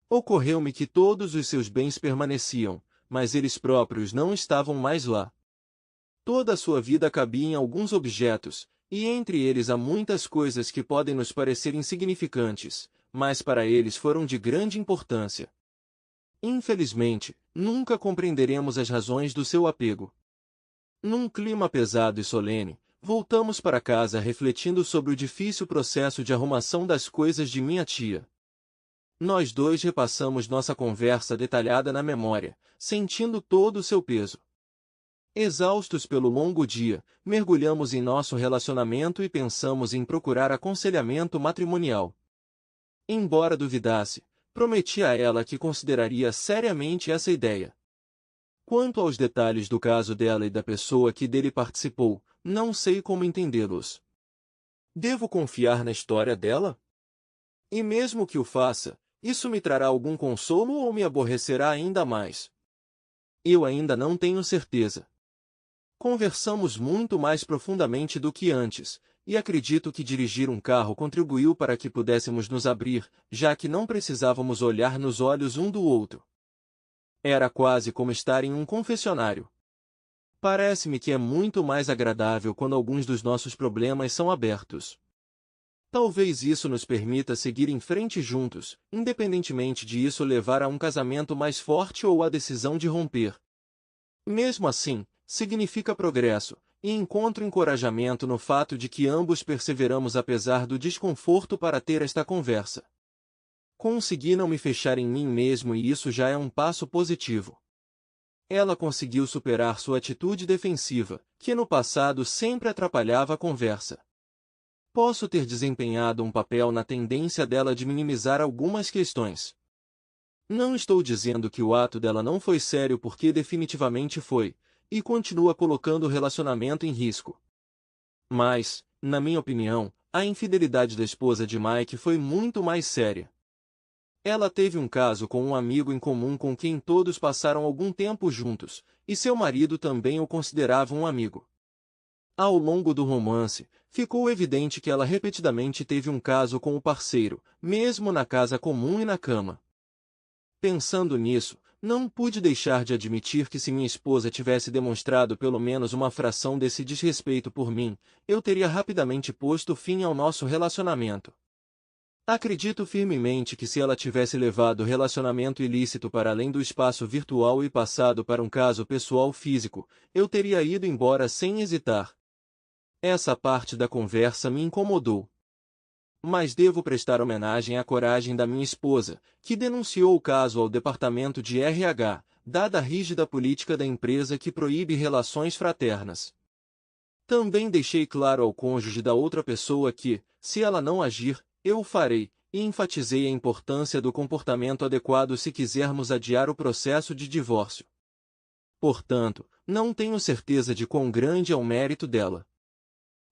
Ocorreu-me que todos os seus bens permaneciam, mas eles próprios não estavam mais lá. Toda a sua vida cabia em alguns objetos, e entre eles há muitas coisas que podem nos parecer insignificantes, mas para eles foram de grande importância. Infelizmente, nunca compreenderemos as razões do seu apego. Num clima pesado e solene, voltamos para casa refletindo sobre o difícil processo de arrumação das coisas de minha tia. Nós dois repassamos nossa conversa detalhada na memória, sentindo todo o seu peso. Exaustos pelo longo dia, mergulhamos em nosso relacionamento e pensamos em procurar aconselhamento matrimonial. Embora duvidasse, prometi a ela que consideraria seriamente essa ideia. Quanto aos detalhes do caso dela e da pessoa que dele participou, não sei como entendê-los. Devo confiar na história dela? E mesmo que o faça, isso me trará algum consolo ou me aborrecerá ainda mais? Eu ainda não tenho certeza. Conversamos muito mais profundamente do que antes, e acredito que dirigir um carro contribuiu para que pudéssemos nos abrir, já que não precisávamos olhar nos olhos um do outro. Era quase como estar em um confessionário. Parece-me que é muito mais agradável quando alguns dos nossos problemas são abertos. Talvez isso nos permita seguir em frente juntos, independentemente de isso levar a um casamento mais forte ou a decisão de romper. Mesmo assim, significa progresso, e encontro encorajamento no fato de que ambos perseveramos apesar do desconforto para ter esta conversa. Consegui não me fechar em mim mesmo e isso já é um passo positivo. Ela conseguiu superar sua atitude defensiva, que no passado sempre atrapalhava a conversa. Posso ter desempenhado um papel na tendência dela de minimizar algumas questões. Não estou dizendo que o ato dela não foi sério porque definitivamente foi, e continua colocando o relacionamento em risco. Mas, na minha opinião, a infidelidade da esposa de Mike foi muito mais séria. Ela teve um caso com um amigo em comum com quem todos passaram algum tempo juntos, e seu marido também o considerava um amigo. Ao longo do romance, ficou evidente que ela repetidamente teve um caso com o parceiro, mesmo na casa comum e na cama. Pensando nisso, não pude deixar de admitir que se minha esposa tivesse demonstrado pelo menos uma fração desse desrespeito por mim, eu teria rapidamente posto fim ao nosso relacionamento. Acredito firmemente que se ela tivesse levado o relacionamento ilícito para além do espaço virtual e passado para um caso pessoal físico, eu teria ido embora sem hesitar. Essa parte da conversa me incomodou. Mas devo prestar homenagem à coragem da minha esposa, que denunciou o caso ao departamento de RH, dada a rígida política da empresa que proíbe relações fraternas. Também deixei claro ao cônjuge da outra pessoa que, se ela não agir, eu o farei, e enfatizei a importância do comportamento adequado se quisermos adiar o processo de divórcio. Portanto, não tenho certeza de quão grande é o mérito dela.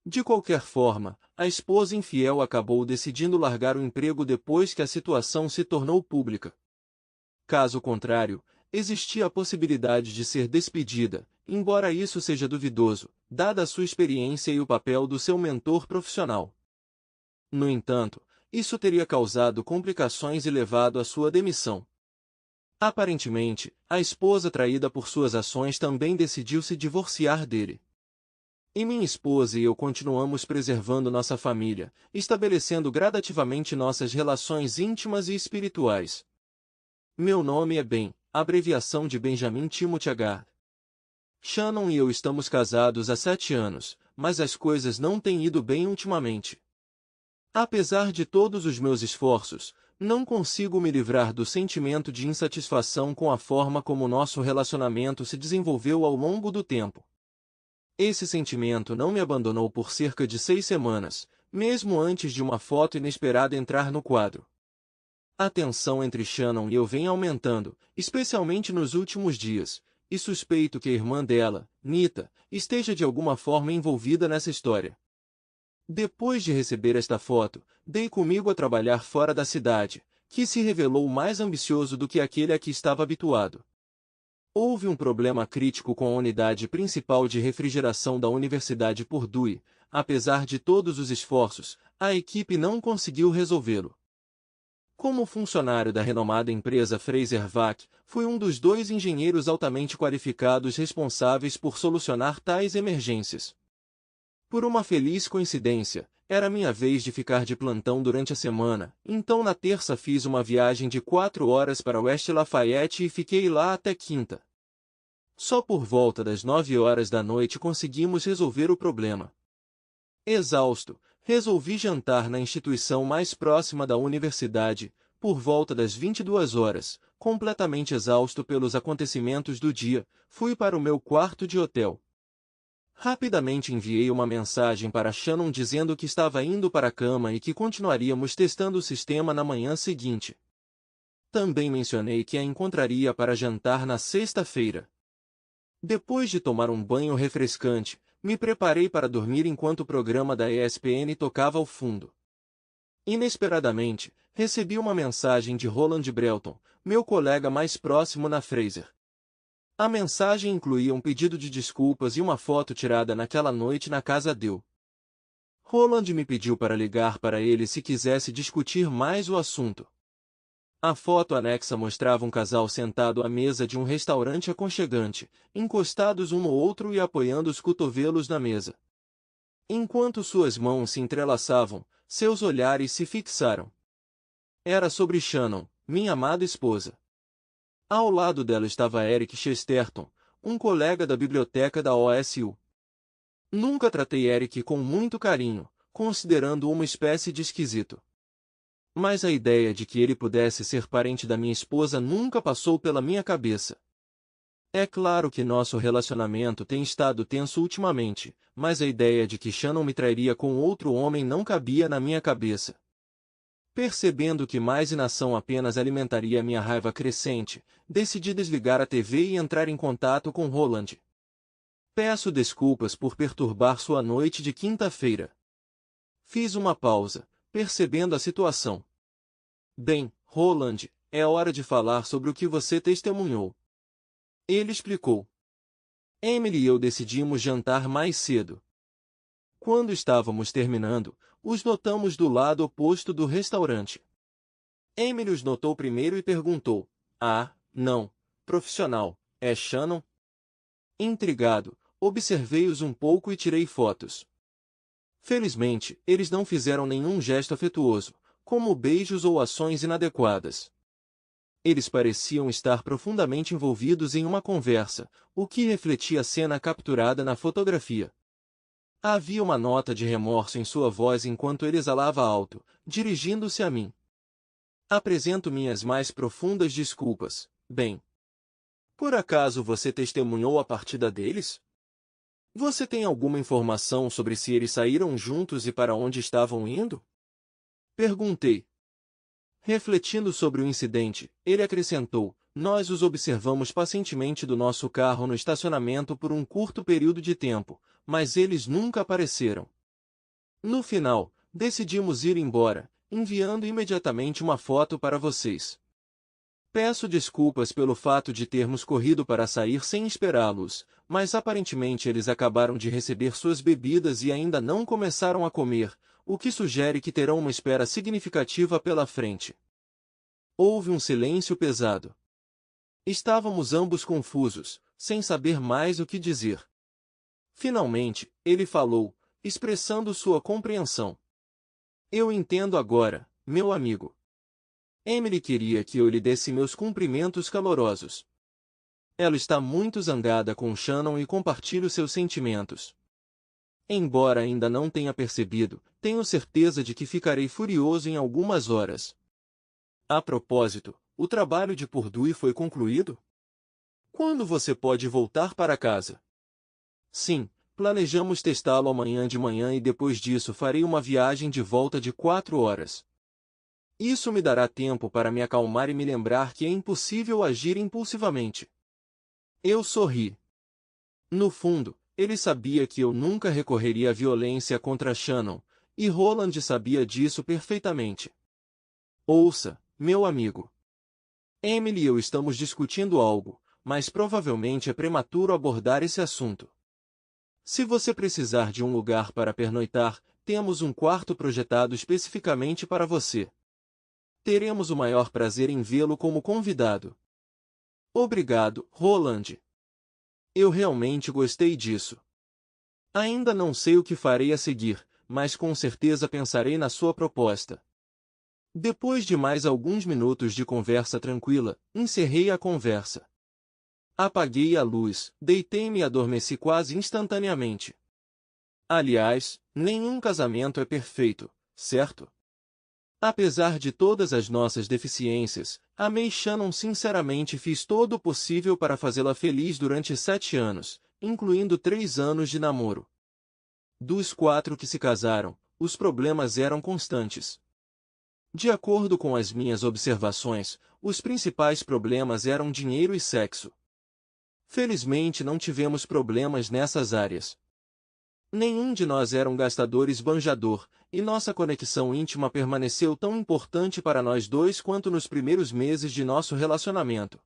De qualquer forma, a esposa infiel acabou decidindo largar o emprego depois que a situação se tornou pública. Caso contrário, existia a possibilidade de ser despedida, embora isso seja duvidoso, dada a sua experiência e o papel do seu mentor profissional. No entanto, isso teria causado complicações e levado à sua demissão. Aparentemente, a esposa traída por suas ações também decidiu se divorciar dele. E minha esposa e eu continuamos preservando nossa família, estabelecendo gradativamente nossas relações íntimas e espirituais. Meu nome é Ben, abreviação de Benjamin Timothy Agard. Shannon e eu estamos casados há 7 anos, mas as coisas não têm ido bem ultimamente. Apesar de todos os meus esforços, não consigo me livrar do sentimento de insatisfação com a forma como nosso relacionamento se desenvolveu ao longo do tempo. Esse sentimento não me abandonou por cerca de 6 semanas, mesmo antes de uma foto inesperada entrar no quadro. A tensão entre Shannon e eu vem aumentando, especialmente nos últimos dias, e suspeito que a irmã dela, Nita, esteja de alguma forma envolvida nessa história. Depois de receber esta foto, dei comigo a trabalhar fora da cidade, que se revelou mais ambicioso do que aquele a que estava habituado. Houve um problema crítico com a unidade principal de refrigeração da Universidade Purdue. Apesar de todos os esforços, a equipe não conseguiu resolvê-lo. Como funcionário da renomada empresa Fraser Vac, fui um dos 2 engenheiros altamente qualificados responsáveis por solucionar tais emergências. Por uma feliz coincidência, era minha vez de ficar de plantão durante a semana, então na terça fiz uma viagem de 4 horas para West Lafayette e fiquei lá até quinta. Só por volta das 9 horas da noite conseguimos resolver o problema. Exausto, resolvi jantar na instituição mais próxima da universidade, por volta das 22 horas, completamente exausto pelos acontecimentos do dia, fui para o meu quarto de hotel. Rapidamente enviei uma mensagem para Shannon dizendo que estava indo para a cama e que continuaríamos testando o sistema na manhã seguinte. Também mencionei que a encontraria para jantar na sexta-feira. Depois de tomar um banho refrescante, me preparei para dormir enquanto o programa da ESPN tocava ao fundo. Inesperadamente, recebi uma mensagem de Roland Brelton, meu colega mais próximo na Fraser. A mensagem incluía um pedido de desculpas e uma foto tirada naquela noite na casa dele. Roland me pediu para ligar para ele se quisesse discutir mais o assunto. A foto anexa mostrava um casal sentado à mesa de um restaurante aconchegante, encostados um no outro e apoiando os cotovelos na mesa. Enquanto suas mãos se entrelaçavam, seus olhares se fixaram. Era sobre Shannon, minha amada esposa. Ao lado dela estava Eric Chesterton, um colega da biblioteca da OSU. Nunca tratei Eric com muito carinho, considerando-o uma espécie de esquisito. Mas a ideia de que ele pudesse ser parente da minha esposa nunca passou pela minha cabeça. É claro que nosso relacionamento tem estado tenso ultimamente, mas a ideia de que Shannon me trairia com outro homem não cabia na minha cabeça. Percebendo que mais inação apenas alimentaria minha raiva crescente, decidi desligar a TV e entrar em contato com Roland. Peço desculpas por perturbar sua noite de quinta-feira. Fiz uma pausa, percebendo a situação. Bem, Roland, é hora de falar sobre o que você testemunhou. Ele explicou. Emily e eu decidimos jantar mais cedo. Quando estávamos terminando, os notamos do lado oposto do restaurante. Emily os notou primeiro e perguntou: "Ah, não, profissional, é Shannon?" Intrigado, observei-os um pouco e tirei fotos. Felizmente, eles não fizeram nenhum gesto afetuoso, como beijos ou ações inadequadas. Eles pareciam estar profundamente envolvidos em uma conversa, o que refletia a cena capturada na fotografia. Havia uma nota de remorso em sua voz enquanto ele exalava alto, dirigindo-se a mim. Apresento minhas mais profundas desculpas, bem. Por acaso você testemunhou a partida deles? Você tem alguma informação sobre se eles saíram juntos e para onde estavam indo? Perguntei. Refletindo sobre o incidente, ele acrescentou: "Nós os observamos pacientemente do nosso carro no estacionamento por um curto período de tempo, mas eles nunca apareceram. No final, decidimos ir embora, enviando imediatamente uma foto para vocês. Peço desculpas pelo fato de termos corrido para sair sem esperá-los, mas aparentemente eles acabaram de receber suas bebidas e ainda não começaram a comer, o que sugere que terão uma espera significativa pela frente." Houve um silêncio pesado. Estávamos ambos confusos, sem saber mais o que dizer. Finalmente, ele falou, expressando sua compreensão. "Eu entendo agora, meu amigo. Emily queria que eu lhe desse meus cumprimentos calorosos. Ela está muito zangada com Shannon e compartilho seus sentimentos." Embora ainda não tenha percebido, tenho certeza de que ficarei furioso em algumas horas. A propósito, o trabalho de Purdue foi concluído? Quando você pode voltar para casa? Sim, planejamos testá-lo amanhã de manhã e depois disso farei uma viagem de volta de 4 horas. Isso me dará tempo para me acalmar e me lembrar que é impossível agir impulsivamente. Eu sorri. No fundo, ele sabia que eu nunca recorreria à violência contra Shannon, e Roland sabia disso perfeitamente. Ouça, meu amigo. Emily e eu estamos discutindo algo, mas provavelmente é prematuro abordar esse assunto. Se você precisar de um lugar para pernoitar, temos um quarto projetado especificamente para você. Teremos o maior prazer em vê-lo como convidado. Obrigado, Roland. Eu realmente gostei disso. Ainda não sei o que farei a seguir, mas com certeza pensarei na sua proposta. Depois de mais alguns minutos de conversa tranquila, encerrei a conversa. Apaguei a luz, deitei-me e adormeci quase instantaneamente. Aliás, nenhum casamento é perfeito, certo? Apesar de todas as nossas deficiências, amei Shannon sinceramente e fiz todo o possível para fazê-la feliz durante 7 anos, incluindo 3 anos de namoro. Dos 4 que se casaram, os problemas eram constantes. De acordo com as minhas observações, os principais problemas eram dinheiro e sexo. Felizmente não tivemos problemas nessas áreas. Nenhum de nós era um gastador esbanjador, e nossa conexão íntima permaneceu tão importante para nós dois quanto nos primeiros meses de nosso relacionamento.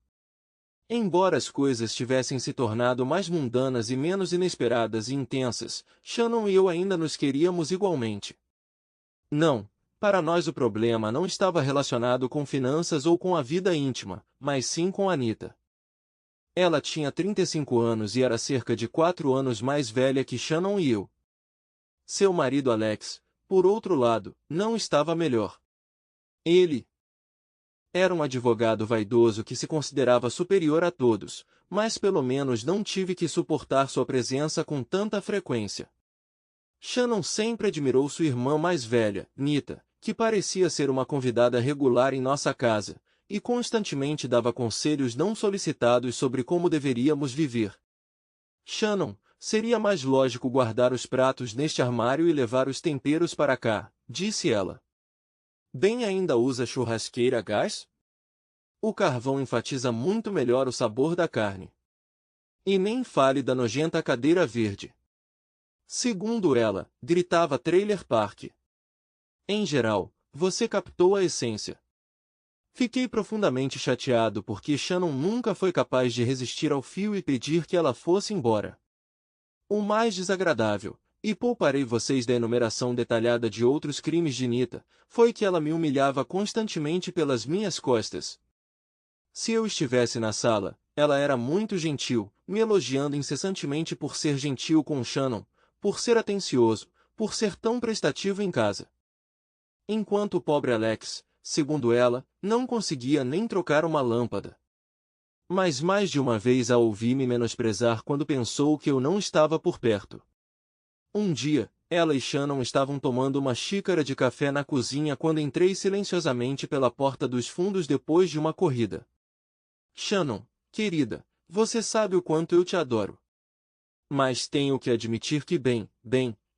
Embora as coisas tivessem se tornado mais mundanas e menos inesperadas e intensas, Shannon e eu ainda nos queríamos igualmente. Não, para nós o problema não estava relacionado com finanças ou com a vida íntima, mas sim com Anita. Ela tinha 35 anos e era cerca de 4 anos mais velha que Shannon e eu. Seu marido Alex, por outro lado, não estava melhor. Ele era um advogado vaidoso que se considerava superior a todos, mas pelo menos não tive que suportar sua presença com tanta frequência. Shannon sempre admirou sua irmã mais velha, Nita, que parecia ser uma convidada regular em nossa casa, e constantemente dava conselhos não solicitados sobre como deveríamos viver. Shannon, seria mais lógico guardar os pratos neste armário e levar os temperos para cá, disse ela. Ben ainda usa churrasqueira a gás? O carvão enfatiza muito melhor o sabor da carne. E nem fale da nojenta cadeira verde. Segundo ela, gritava Trailer Park. Em geral, você captou a essência. Fiquei profundamente chateado porque Shannon nunca foi capaz de resistir ao fio e pedir que ela fosse embora. O mais desagradável, e pouparei vocês da enumeração detalhada de outros crimes de Nita, foi que ela me humilhava constantemente pelas minhas costas. Se eu estivesse na sala, ela era muito gentil, me elogiando incessantemente por ser gentil com Shannon, por ser atencioso, por ser tão prestativo em casa. Enquanto o pobre Alex, segundo ela, não conseguia nem trocar uma lâmpada. Mas mais de uma vez a ouvi me menosprezar quando pensou que eu não estava por perto. Um dia, ela e Shannon estavam tomando uma xícara de café na cozinha quando entrei silenciosamente pela porta dos fundos depois de uma corrida. Shannon, querida, você sabe o quanto eu te adoro. Mas tenho que admitir que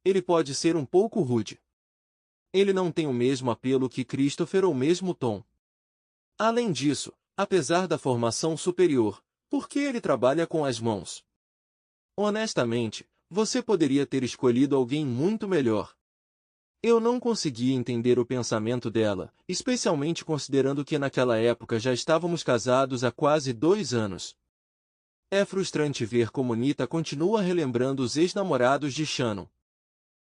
ele pode ser um pouco rude. Ele não tem o mesmo apelo que Christopher ou o mesmo tom. Além disso, apesar da formação superior, por que ele trabalha com as mãos? Honestamente, você poderia ter escolhido alguém muito melhor. Eu não conseguia entender o pensamento dela, especialmente considerando que naquela época já estávamos casados há quase 2 anos. É frustrante ver como Nita continua relembrando os ex-namorados de Shannon.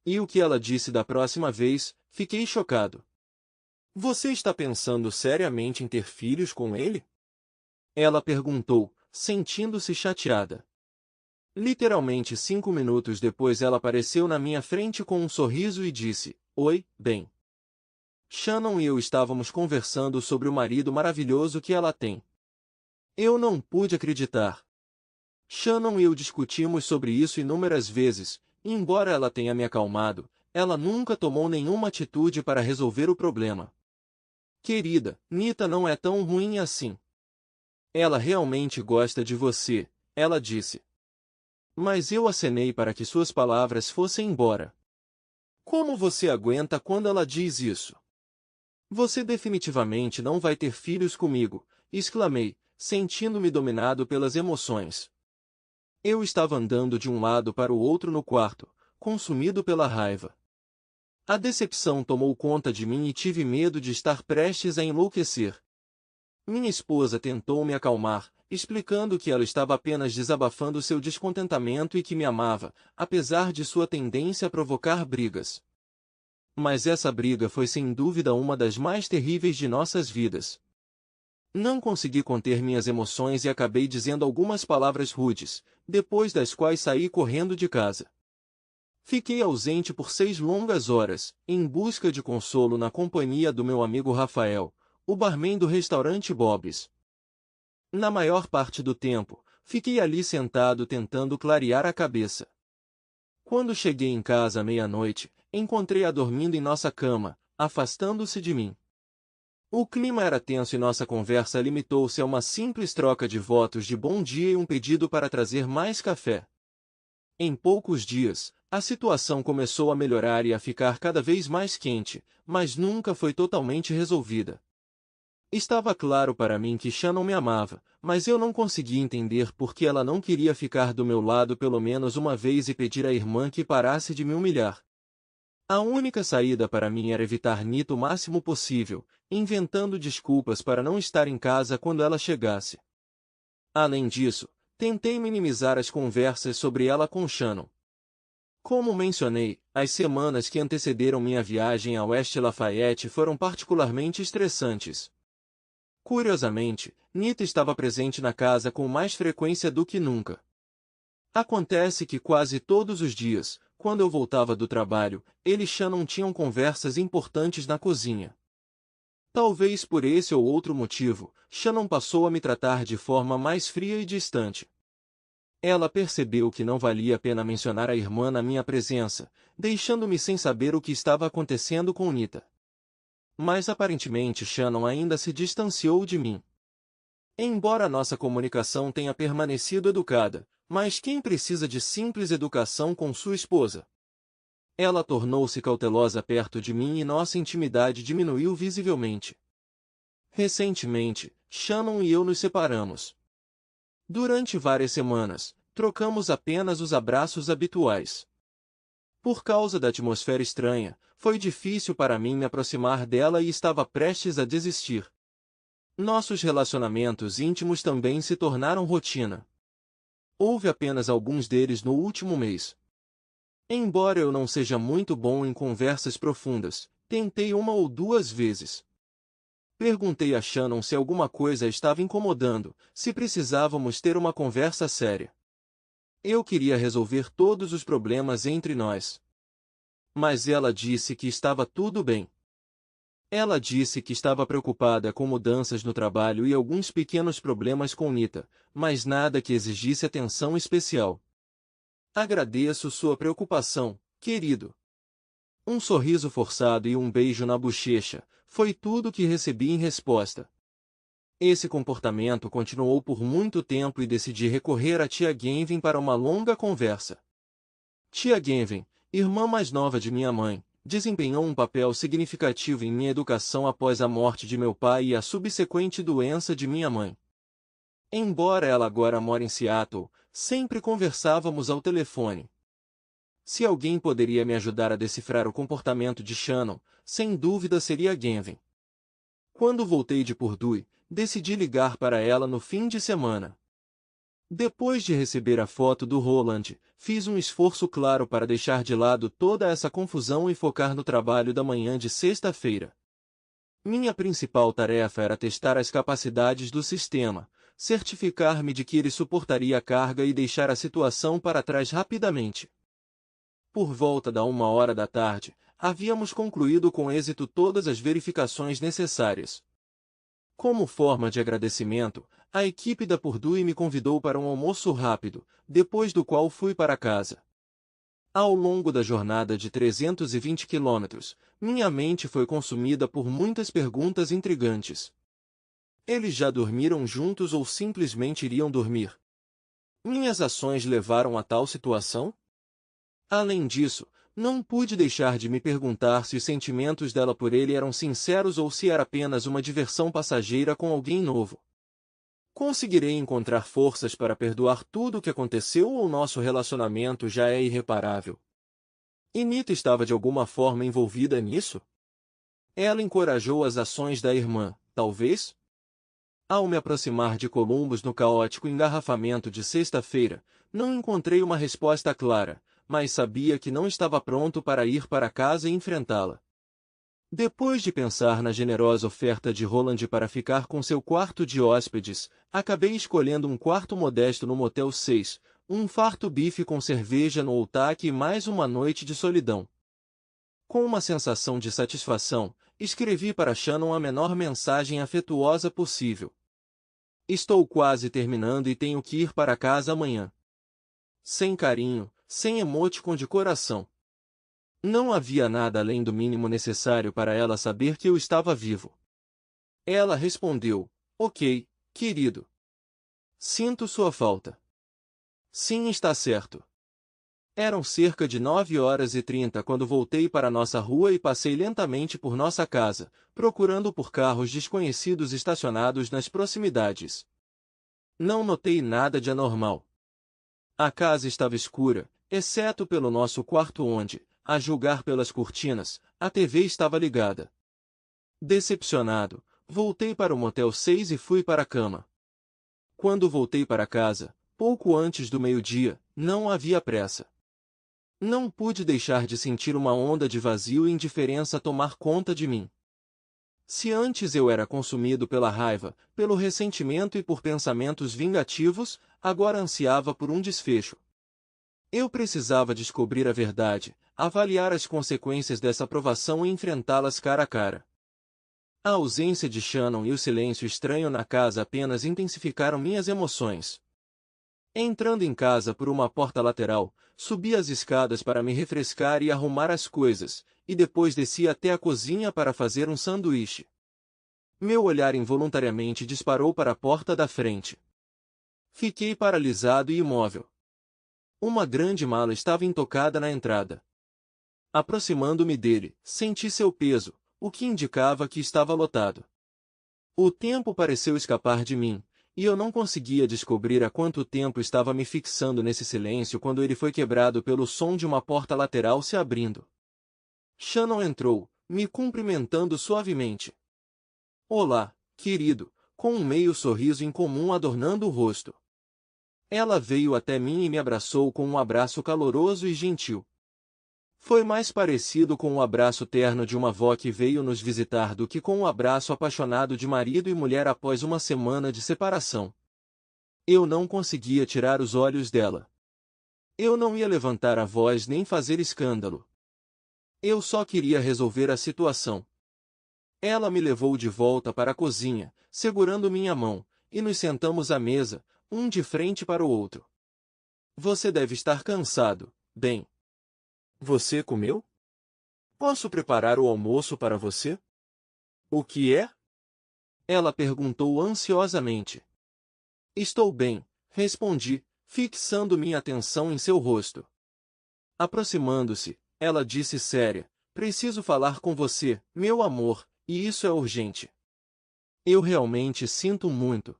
E o que ela disse da próxima vez, fiquei chocado. Você está pensando seriamente em ter filhos com ele? Ela perguntou, sentindo-se chateada. Literalmente 5 minutos depois ela apareceu na minha frente com um sorriso e disse, Oi, Ben. Shannon e eu estávamos conversando sobre o marido maravilhoso que ela tem. Eu não pude acreditar. Shannon e eu discutimos sobre isso inúmeras vezes, embora ela tenha me acalmado, ela nunca tomou nenhuma atitude para resolver o problema. Querida, Nita não é tão ruim assim. Ela realmente gosta de você, ela disse. Mas eu acenei para que suas palavras fossem embora. Como você aguenta quando ela diz isso? Você definitivamente não vai ter filhos comigo, exclamei, sentindo-me dominado pelas emoções. Eu estava andando de um lado para o outro no quarto, consumido pela raiva. A decepção tomou conta de mim e tive medo de estar prestes a enlouquecer. Minha esposa tentou me acalmar, explicando que ela estava apenas desabafando seu descontentamento e que me amava, apesar de sua tendência a provocar brigas. Mas essa briga foi sem dúvida uma das mais terríveis de nossas vidas. Não consegui conter minhas emoções e acabei dizendo algumas palavras rudes, depois das quais saí correndo de casa. Fiquei ausente por 6 longas horas, em busca de consolo na companhia do meu amigo Rafael, o barman do restaurante Bob's. Na maior parte do tempo, fiquei ali sentado tentando clarear a cabeça. Quando cheguei em casa à meia-noite, encontrei-a dormindo em nossa cama, afastando-se de mim. O clima era tenso e nossa conversa limitou-se a uma simples troca de votos de bom dia e um pedido para trazer mais café. Em poucos dias, a situação começou a melhorar e a ficar cada vez mais quente, mas nunca foi totalmente resolvida. Estava claro para mim que Shannon me amava, mas eu não conseguia entender por que ela não queria ficar do meu lado pelo menos uma vez e pedir à irmã que parasse de me humilhar. A única saída para mim era evitar Nita o máximo possível, inventando desculpas para não estar em casa quando ela chegasse. Além disso, tentei minimizar as conversas sobre ela com Shannon. Como mencionei, as semanas que antecederam minha viagem a West Lafayette foram particularmente estressantes. Curiosamente, Nita estava presente na casa com mais frequência do que nunca. Acontece que quase todos os dias, quando eu voltava do trabalho, ele e Shannon tinham conversas importantes na cozinha. Talvez por esse ou outro motivo, Shannon passou a me tratar de forma mais fria e distante. Ela percebeu que não valia a pena mencionar a irmã na minha presença, deixando-me sem saber o que estava acontecendo com Nita. Mas aparentemente Shannon ainda se distanciou de mim. Embora nossa comunicação tenha permanecido educada, mas quem precisa de simples educação com sua esposa? Ela tornou-se cautelosa perto de mim e nossa intimidade diminuiu visivelmente. Recentemente, Shannon e eu nos separamos. Durante várias semanas, trocamos apenas os abraços habituais. Por causa da atmosfera estranha, foi difícil para mim me aproximar dela e estava prestes a desistir. Nossos relacionamentos íntimos também se tornaram rotina. Houve apenas alguns deles no último mês. Embora eu não seja muito bom em conversas profundas, tentei 1 ou 2 vezes. Perguntei a Shannon se alguma coisa a estava incomodando, se precisávamos ter uma conversa séria. Eu queria resolver todos os problemas entre nós. Mas ela disse que estava tudo bem. Ela disse que estava preocupada com mudanças no trabalho e alguns pequenos problemas com Nita, mas nada que exigisse atenção especial. Agradeço sua preocupação, querido. Um sorriso forçado e um beijo na bochecha, foi tudo que recebi em resposta. Esse comportamento continuou por muito tempo e decidi recorrer a tia Genvin para uma longa conversa. Tia Genvin, irmã mais nova de minha mãe, desempenhou um papel significativo em minha educação após a morte de meu pai e a subsequente doença de minha mãe. Embora ela agora more em Seattle, sempre conversávamos ao telefone. Se alguém poderia me ajudar a decifrar o comportamento de Shannon, sem dúvida seria Genvin. Quando voltei de Purdue, decidi ligar para ela no fim de semana. Depois de receber a foto do Roland, fiz um esforço claro para deixar de lado toda essa confusão e focar no trabalho da manhã de sexta-feira. Minha principal tarefa era testar as capacidades do sistema, certificar-me de que ele suportaria a carga e deixar a situação para trás rapidamente. Por volta da 1 hora da tarde, havíamos concluído com êxito todas as verificações necessárias. Como forma de agradecimento, a equipe da Purdue me convidou para um almoço rápido, depois do qual fui para casa. Ao longo da jornada de 320 quilômetros, minha mente foi consumida por muitas perguntas intrigantes. Eles já dormiram juntos ou simplesmente iriam dormir? Minhas ações levaram a tal situação? Além disso, não pude deixar de me perguntar se os sentimentos dela por ele eram sinceros ou se era apenas uma diversão passageira com alguém novo. Conseguirei encontrar forças para perdoar tudo o que aconteceu ou nosso relacionamento já é irreparável? E Nita estava de alguma forma envolvida nisso? Ela encorajou as ações da irmã, talvez? Ao me aproximar de Columbus no caótico engarrafamento de sexta-feira, não encontrei uma resposta clara, mas sabia que não estava pronto para ir para casa e enfrentá-la. Depois de pensar na generosa oferta de Roland para ficar com seu quarto de hóspedes, acabei escolhendo um quarto modesto no Motel 6, um farto bife com cerveja no Outback e mais uma noite de solidão. Com uma sensação de satisfação, escrevi para Shannon a menor mensagem afetuosa possível. Estou quase terminando e tenho que ir para casa amanhã. Sem carinho, sem emoticon de coração. Não havia nada além do mínimo necessário para ela saber que eu estava vivo. Ela respondeu, ok, querido. Sinto sua falta. Sim, está certo. Eram cerca de 9h30 quando voltei para nossa rua e passei lentamente por nossa casa, procurando por carros desconhecidos estacionados nas proximidades. Não notei nada de anormal. A casa estava escura, exceto pelo nosso quarto onde, a julgar pelas cortinas, a TV estava ligada. Decepcionado, voltei para o Motel 6 e fui para a cama. Quando voltei para casa, pouco antes do meio-dia, não havia pressa. Não pude deixar de sentir uma onda de vazio e indiferença tomar conta de mim. Se antes eu era consumido pela raiva, pelo ressentimento e por pensamentos vingativos, agora ansiava por um desfecho. Eu precisava descobrir a verdade, avaliar as consequências dessa provação e enfrentá-las cara a cara. A ausência de Shannon e o silêncio estranho na casa apenas intensificaram minhas emoções. Entrando em casa por uma porta lateral, subi as escadas para me refrescar e arrumar as coisas, e depois desci até a cozinha para fazer um sanduíche. Meu olhar involuntariamente disparou para a porta da frente. Fiquei paralisado e imóvel. Uma grande mala estava intocada na entrada. Aproximando-me dele, senti seu peso, o que indicava que estava lotado. O tempo pareceu escapar de mim, e eu não conseguia descobrir há quanto tempo estava me fixando nesse silêncio quando ele foi quebrado pelo som de uma porta lateral se abrindo. Shannon entrou, me cumprimentando suavemente. Olá, querido, com um meio sorriso incomum adornando o rosto. Ela veio até mim e me abraçou com um abraço caloroso e gentil. Foi mais parecido com o abraço terno de uma avó que veio nos visitar do que com o abraço apaixonado de marido e mulher após uma semana de separação. Eu não conseguia tirar os olhos dela. Eu não ia levantar a voz nem fazer escândalo. Eu só queria resolver a situação. Ela me levou de volta para a cozinha, segurando minha mão, e nos sentamos à mesa, um de frente para o outro. Você deve estar cansado, bem. Você comeu? Posso preparar o almoço para você? O que é? Ela perguntou ansiosamente. Estou bem, respondi, fixando minha atenção em seu rosto. Aproximando-se, ela disse séria, preciso falar com você, meu amor, e isso é urgente. Eu realmente sinto muito.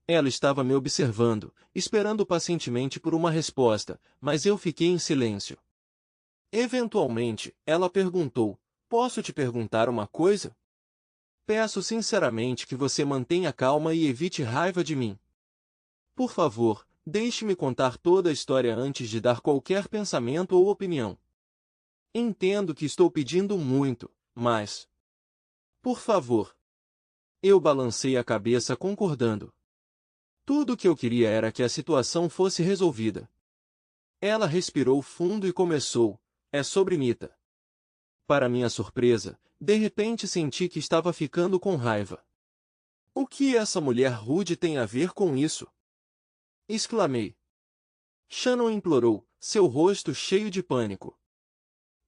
Ela estava me observando, esperando pacientemente por uma resposta, mas eu fiquei em silêncio. Eventualmente, ela perguntou, posso te perguntar uma coisa? Peço sinceramente que você mantenha calma e evite raiva de mim. Por favor, deixe-me contar toda a história antes de dar qualquer pensamento ou opinião. Entendo que estou pedindo muito, mas... Por favor. Eu balancei a cabeça concordando. Tudo o que eu queria era que a situação fosse resolvida. Ela respirou fundo e começou, é sobre Nita. Para minha surpresa, de repente senti que estava ficando com raiva. O que essa mulher rude tem a ver com isso? Exclamei. Shannon implorou, seu rosto cheio de pânico.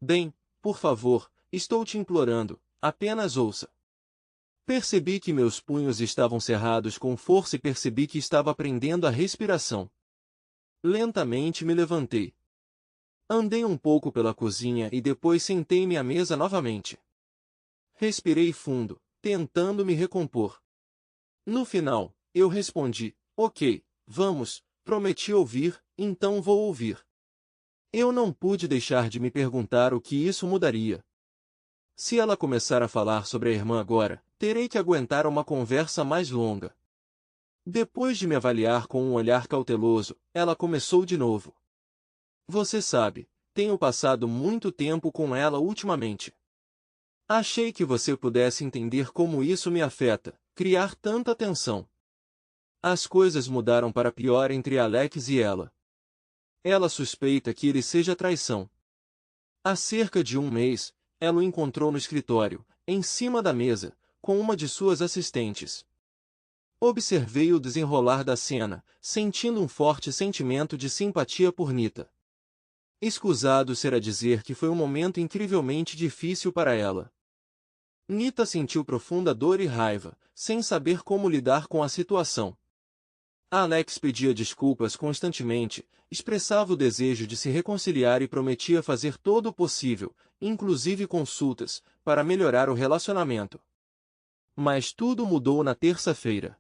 Bem, por favor, estou te implorando, apenas ouça. Percebi que meus punhos estavam cerrados com força e percebi que estava prendendo a respiração. Lentamente me levantei. Andei um pouco pela cozinha e depois sentei-me à mesa novamente. Respirei fundo, tentando me recompor. No final, eu respondi, ok, vamos, prometi ouvir, então vou ouvir. Eu não pude deixar de me perguntar o que isso mudaria. Se ela começar a falar sobre a irmã agora, terei que aguentar uma conversa mais longa. Depois de me avaliar com um olhar cauteloso, ela começou de novo. Você sabe, tenho passado muito tempo com ela ultimamente. Achei que você pudesse entender como isso me afeta, criar tanta tensão. As coisas mudaram para pior entre Alex e ela. Ela suspeita que ele seja traição. Há cerca de um mês, ela o encontrou no escritório, em cima da mesa, com uma de suas assistentes. Observei o desenrolar da cena, sentindo um forte sentimento de simpatia por Nita. Escusado será dizer que foi um momento incrivelmente difícil para ela. Nita sentiu profunda dor e raiva, sem saber como lidar com a situação. Alex pedia desculpas constantemente, expressava o desejo de se reconciliar e prometia fazer todo o possível, inclusive consultas, para melhorar o relacionamento. Mas tudo mudou na terça-feira.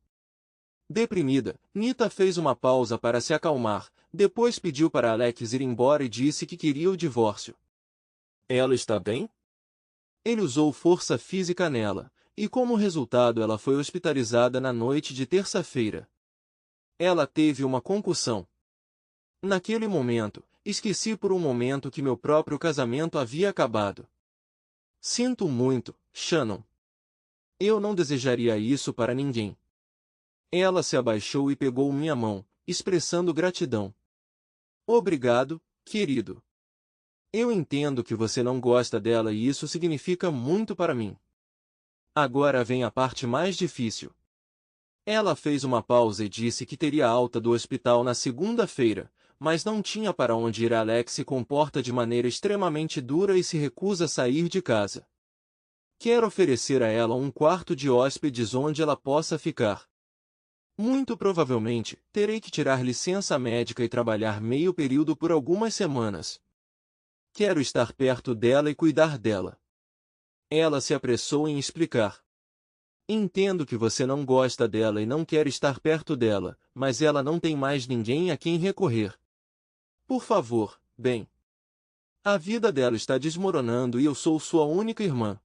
Deprimida, Nita fez uma pausa para se acalmar, depois pediu para Alex ir embora e disse que queria o divórcio. Ela está bem? Ele usou força física nela, e como resultado ela foi hospitalizada na noite de terça-feira. Ela teve uma concussão. Naquele momento, esqueci por um momento que meu próprio casamento havia acabado. Sinto muito, Shannon. Eu não desejaria isso para ninguém. Ela se abaixou e pegou minha mão, expressando gratidão. Obrigado, querido. Eu entendo que você não gosta dela e isso significa muito para mim. Agora vem a parte mais difícil. Ela fez uma pausa e disse que teria alta do hospital na segunda-feira, mas não tinha para onde ir. Alex se comporta de maneira extremamente dura e se recusa a sair de casa. Quero oferecer a ela um quarto de hóspedes onde ela possa ficar. Muito provavelmente, terei que tirar licença médica e trabalhar meio período por algumas semanas. Quero estar perto dela e cuidar dela. Ela se apressou em explicar. Entendo que você não gosta dela e não quer estar perto dela, mas ela não tem mais ninguém a quem recorrer. Por favor, bem. A vida dela está desmoronando e eu sou sua única irmã.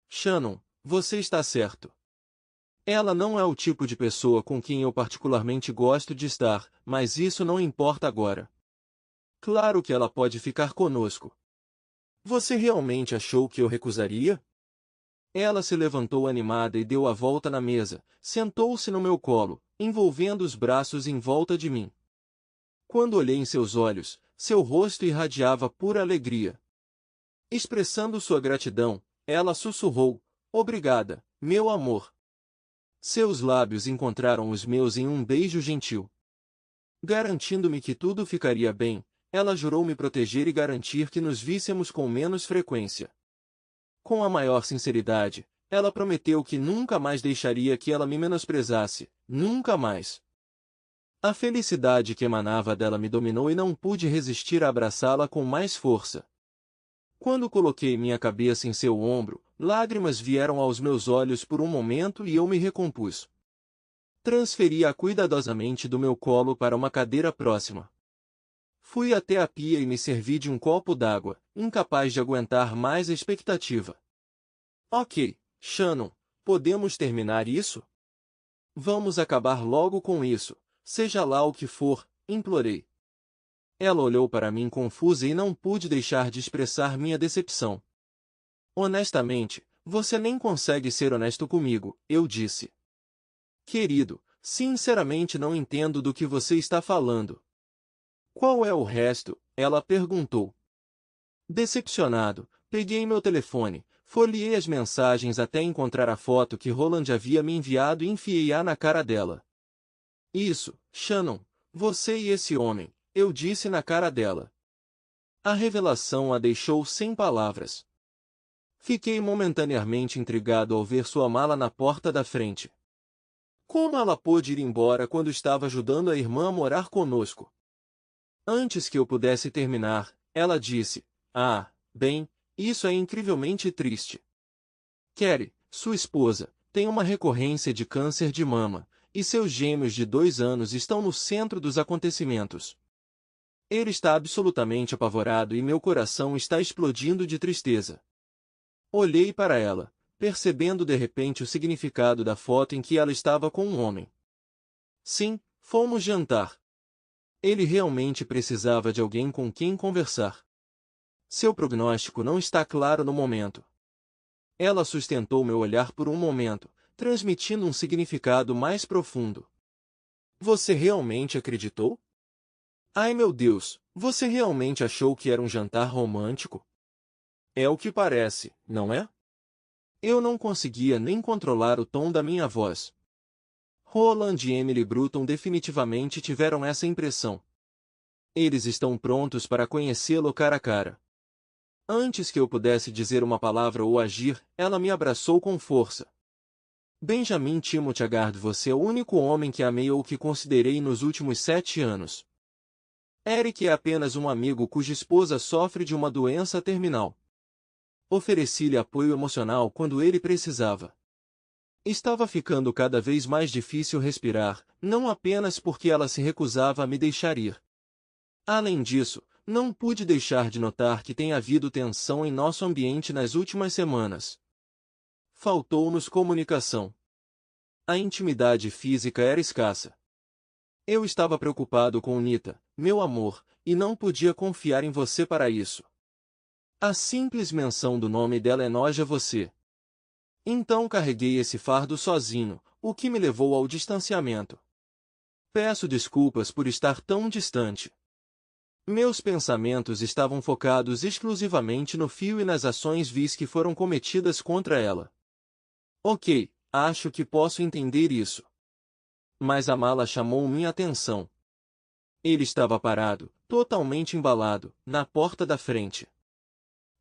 Shannon, você está certo. Ela não é o tipo de pessoa com quem eu particularmente gosto de estar, mas isso não importa agora. Claro que ela pode ficar conosco. Você realmente achou que eu recusaria? Ela se levantou animada e deu a volta na mesa, sentou-se no meu colo, envolvendo os braços em volta de mim. Quando olhei em seus olhos, seu rosto irradiava pura alegria. Expressando sua gratidão, ela sussurrou, obrigada, meu amor. Seus lábios encontraram os meus em um beijo gentil. Garantindo-me que tudo ficaria bem, ela jurou me proteger e garantir que nos víssemos com menos frequência. Com a maior sinceridade, ela prometeu que nunca mais deixaria que ela me menosprezasse, nunca mais. A felicidade que emanava dela me dominou e não pude resistir a abraçá-la com mais força. Quando coloquei minha cabeça em seu ombro, lágrimas vieram aos meus olhos por um momento e eu me recompus. Transferi-a cuidadosamente do meu colo para uma cadeira próxima. Fui até a pia e me servi de um copo d'água, incapaz de aguentar mais a expectativa. Ok, Shannon, podemos terminar isso? Vamos acabar logo com isso, seja lá o que for, implorei. Ela olhou para mim confusa e não pude deixar de expressar minha decepção. Honestamente, você nem consegue ser honesto comigo, eu disse. Querido, sinceramente não entendo do que você está falando. Qual é o resto? Ela perguntou. Decepcionado, peguei meu telefone, folheei as mensagens até encontrar a foto que Roland havia me enviado e enfiei-a na cara dela. Isso, Shannon, você e esse homem, eu disse na cara dela. A revelação a deixou sem palavras. Fiquei momentaneamente intrigado ao ver sua mala na porta da frente. Como ela pôde ir embora quando estava ajudando a irmã a morar conosco? Antes que eu pudesse terminar, ela disse: "Ah, bem, isso é incrivelmente triste. Carrie, sua esposa, tem uma recorrência de câncer de mama, e seus gêmeos de 2 anos estão no centro dos acontecimentos. Ele está absolutamente apavorado e meu coração está explodindo de tristeza." Olhei para ela, percebendo de repente o significado da foto em que ela estava com um homem. Sim, fomos jantar. Ele realmente precisava de alguém com quem conversar. Seu prognóstico não está claro no momento. Ela sustentou meu olhar por um momento, transmitindo um significado mais profundo. Você realmente acreditou? Ai meu Deus, você realmente achou que era um jantar romântico? É o que parece, não é? Eu não conseguia nem controlar o tom da minha voz. Roland e Emily Bruton definitivamente tiveram essa impressão. Eles estão prontos para conhecê-lo cara a cara. Antes que eu pudesse dizer uma palavra ou agir, ela me abraçou com força. Benjamin Timothy Agard, você é o único homem que amei ou que considerei nos últimos 7 anos. Eric é apenas um amigo cuja esposa sofre de uma doença terminal. Ofereci-lhe apoio emocional quando ele precisava. Estava ficando cada vez mais difícil respirar, não apenas porque ela se recusava a me deixar ir. Além disso, não pude deixar de notar que tem havido tensão em nosso ambiente nas últimas semanas. Faltou-nos comunicação. A intimidade física era escassa. Eu estava preocupado com Nita, meu amor, e não podia confiar em você para isso. A simples menção do nome dela enoja você. Então carreguei esse fardo sozinho, o que me levou ao distanciamento. Peço desculpas por estar tão distante. Meus pensamentos estavam focados exclusivamente no fio e nas ações vis que foram cometidas contra ela. Ok, acho que posso entender isso. Mas a mala chamou minha atenção. Ele estava parado, totalmente embalado, na porta da frente.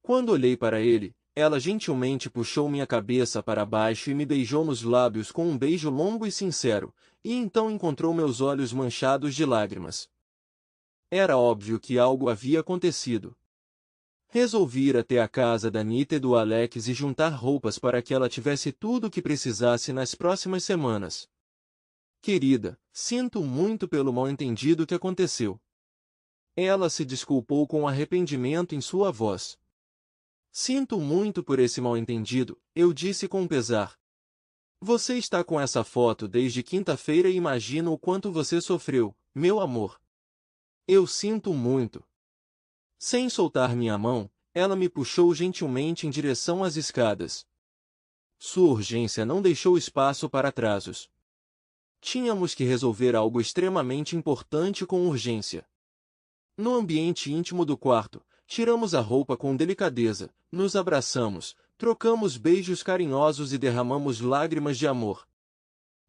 Quando olhei para ele, ela gentilmente puxou minha cabeça para baixo e me beijou nos lábios com um beijo longo e sincero, e então encontrou meus olhos manchados de lágrimas. Era óbvio que algo havia acontecido. Resolvi ir até a casa da Nita e do Alex e juntar roupas para que ela tivesse tudo o que precisasse nas próximas semanas. Querida, sinto muito pelo mal-entendido que aconteceu. Ela se desculpou com arrependimento em sua voz. Sinto muito por esse mal-entendido, eu disse com pesar. Você está com essa foto desde quinta-feira e imagino o quanto você sofreu, meu amor. Eu sinto muito. Sem soltar minha mão, ela me puxou gentilmente em direção às escadas. Sua urgência não deixou espaço para atrasos. Tínhamos que resolver algo extremamente importante com urgência. No ambiente íntimo do quarto, tiramos a roupa com delicadeza, nos abraçamos, trocamos beijos carinhosos e derramamos lágrimas de amor.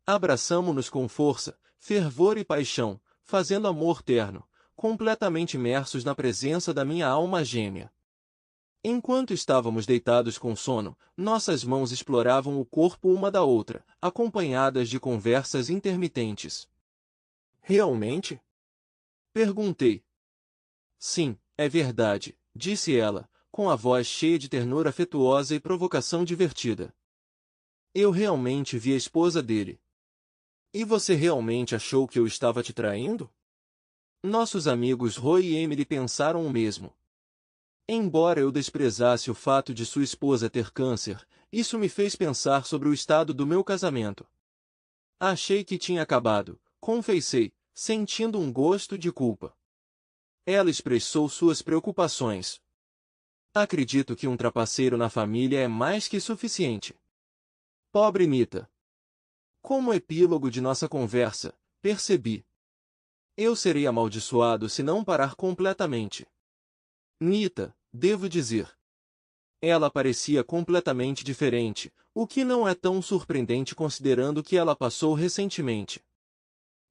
Abraçamo-nos com força, fervor e paixão, fazendo amor terno, completamente imersos na presença da minha alma gêmea. Enquanto estávamos deitados com sono, nossas mãos exploravam o corpo uma da outra, acompanhadas de conversas intermitentes. Realmente? Perguntei. Sim, é verdade, disse ela, com a voz cheia de ternura afetuosa e provocação divertida. Eu realmente vi a esposa dele. E você realmente achou que eu estava te traindo? Nossos amigos Roy e Emily pensaram o mesmo. Embora eu desprezasse o fato de sua esposa ter câncer, isso me fez pensar sobre o estado do meu casamento. Achei que tinha acabado, confessei, sentindo um gosto de culpa. Ela expressou suas preocupações. Acredito que um trapaceiro na família é mais que suficiente. Pobre Nita. Como epílogo de nossa conversa, percebi. Eu serei amaldiçoado se não parar completamente. Nita, devo dizer. Ela parecia completamente diferente, o que não é tão surpreendente considerando que ela passou recentemente.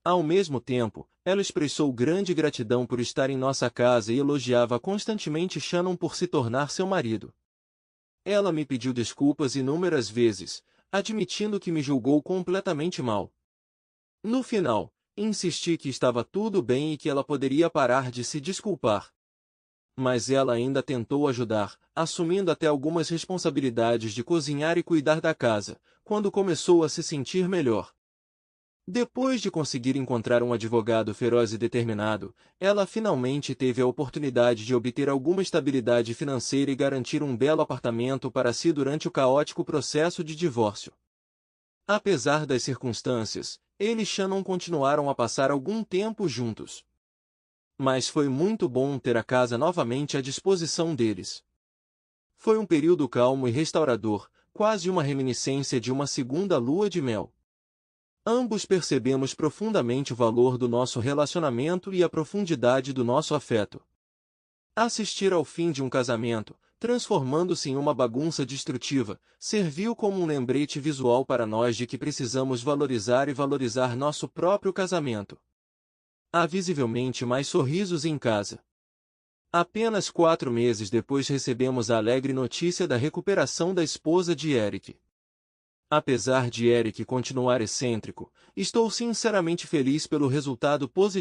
Ao mesmo tempo, ela expressou grande gratidão por estar em nossa casa e elogiava constantemente Shannon por se tornar seu marido. Ela me pediu desculpas inúmeras vezes, admitindo que me julgou completamente mal. No final, insisti que estava tudo bem e que ela poderia parar de se desculpar. Mas ela ainda tentou ajudar, assumindo até algumas responsabilidades de cozinhar e cuidar da casa, quando começou a se sentir melhor. Depois de conseguir encontrar um advogado feroz e determinado, ela finalmente teve a oportunidade de obter alguma estabilidade financeira e garantir um belo apartamento para si durante o caótico processo de divórcio. Apesar das circunstâncias, ele e Shannon continuaram a passar algum tempo juntos. Mas foi muito bom ter a casa novamente à disposição deles. Foi um período calmo e restaurador, quase uma reminiscência de uma segunda lua de mel. Ambos percebemos profundamente o valor do nosso relacionamento e a profundidade do nosso afeto. Assistir ao fim de um casamento, transformando-se em uma bagunça destrutiva, serviu como um lembrete visual para nós de que precisamos valorizar nosso próprio casamento. Há visivelmente mais sorrisos em casa. Apenas 4 meses depois recebemos a alegre notícia da recuperação da esposa de Eric. Apesar de Eric continuar excêntrico, estou sinceramente feliz pelo resultado positivo